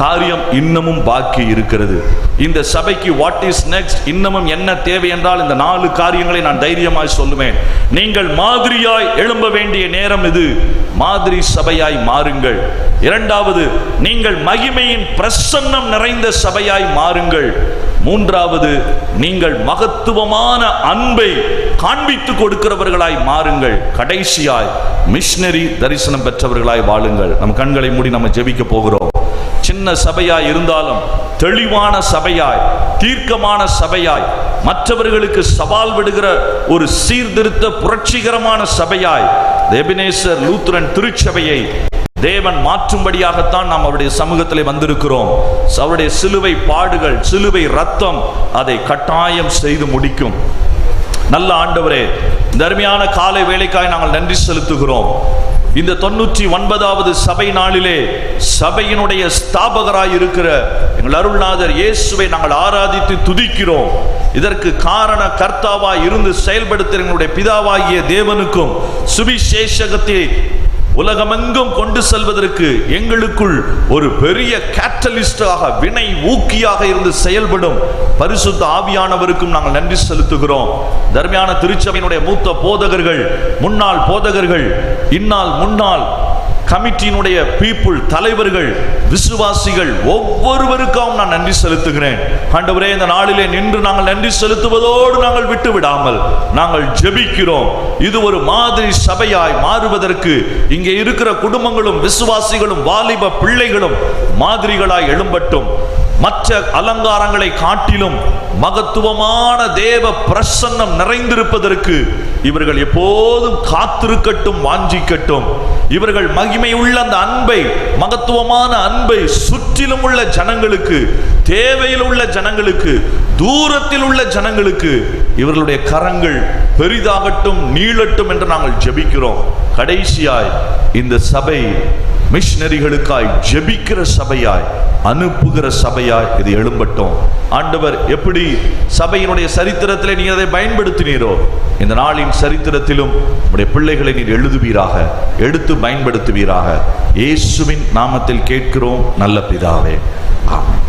காரியம் இன்னமும் பாக்கி இருக்கிறது. இந்த சபைக்கு வாட் இஸ் நெக்ஸ்ட், இன்னமும் என்ன தேவை என்றால் இந்த 4 காரியங்களை நான் தைரியமாய் சொல்லுவேன். நீங்கள் மாதிரியாய் எழும்ப வேண்டிய நேரம் இது. மாதிரி சபையாய் மாறுங்கள். 2வது, நீங்கள் மகிமையின் பிரசன்னம் நிறைந்த சபையாய் மாறுங்கள். 3வது, நீங்கள் மகத்துவமான அன்பை காண்பித்து கொடுக்கிறவர்களாய் மாறுங்கள். கடைசியாய் மிஷனரி தரிசனம் பெற்றவர்களாய் வாழுங்கள். நம் கண்களை மூடி நம்ம ஜெபிக்க போகிறோம். சின்ன சபையாய் இருந்தாலும் தெளிவான சபையாய், தீர்க்கமான சபையாய், மற்றவர்களுக்கு சவால் விடுகிற ஒரு சீர்திருத்த புரட்சிகரமான சபையாய் எபினேசர் லூத்தரன் திருச்சபையை தேவன் மாற்றும்படியாகத்தான் நாம் அவருடைய சமூகத்தில் வந்திருக்கிறோம். அவருடைய சிலுவை பாடுகள், சிலுவை ரத்தம் அதை கட்டாயம் செய்து முடிக்கும். நல்ல ஆண்டவரே, இந்த அருமையான காலை வேளைக்காய் நாங்கள் நன்றி செலுத்துகிறோம். இந்த 99வது சபை நாளிலே சபையினுடைய ஸ்தாபகராய் இருக்கிற எங்கள் அருள்நாதர் இயேசுவை நாங்கள் ஆராதித்து துதிக்கிறோம். இதற்கு காரண கர்த்தாவாய் இருந்து செயல்படுத்துகிற எங்களுடைய பிதாவாகிய தேவனுக்கும் சுவிசேஷகத்தை உலகமெங்கும் கொண்டு செல்வதற்கு எங்களுக்குள் ஒரு பெரிய கேட்டலிஸ்டாக, வினை ஊக்கியாக இருந்து செயல்படும் பரிசுத்த ஆவியானவருக்கும் நாங்கள் நன்றி செலுத்துகிறோம். தர்மியான திருச்சபையினுடைய மூத்த போதகர்கள், முன்னாள் போதகர்கள், முன்னாள் கமிட்டியினுடைய பீப்புள், தலைவர்கள், விசுவாசிகள் ஒவ்வொருவருக்கும் நான் நன்றி செலுத்துகிறேன். ஆண்டவரே, இந்த நாளிலே நின்று நாங்கள் நன்றி செலுத்துவதோடு நாங்கள் விட்டு விடாமல் நாங்கள் ஜெபிக்கிறோம். இது ஒரு மாதிரி சபையாய் மாறுவதற்கு இங்கே இருக்கிற குடும்பங்களும் விசுவாசிகளும் வாலிப பிள்ளைகளும் மாதிரிகளாய் எழும்பட்டும். மற்ற அலங்காரங்களை காட்டிலும் மகத்துவமான தேவ பிரசன்னம் நிறைந்திருப்பதற்கு இவர்கள் எப்போதும் காத்திருக்கட்டும், வாஞ்சிக்கட்டும். இவர்கள் மகிமை உள்ள அந்த அன்பை, மகத்துவமான அன்பை சுற்றிலும் உள்ள ஜனங்களுக்கு, தேவையில் உள்ள ஜனங்களுக்கு, தூரத்தில் உள்ள ஜனங்களுக்கு இவர்களுடைய கரங்கள் பெரிதாகட்டும், நீளட்டும் என்று நாங்கள் ஜெபிக்கிறோம். கடைசியாய் இந்த சபை மிஷனரிகளுக்காய் ஜெபிக்கிற சபையாய், அனுப்புகிற சபையாய் இது எழும்பட்டும். ஆண்டவர் எப்படி சபையினுடைய சரித்திரத்திலே நீர் அதை பயன்படுத்தினீரோ, இந்த நாளின் சரித்திரத்திலும் உடைய பிள்ளைகளை நீர் எழுதுவீராக, எடுத்து பயன்படுத்துவீராக. இயேசுவின் நாமத்தில் கேட்கிறோம் நல்ல பிதாவே, ஆமென்.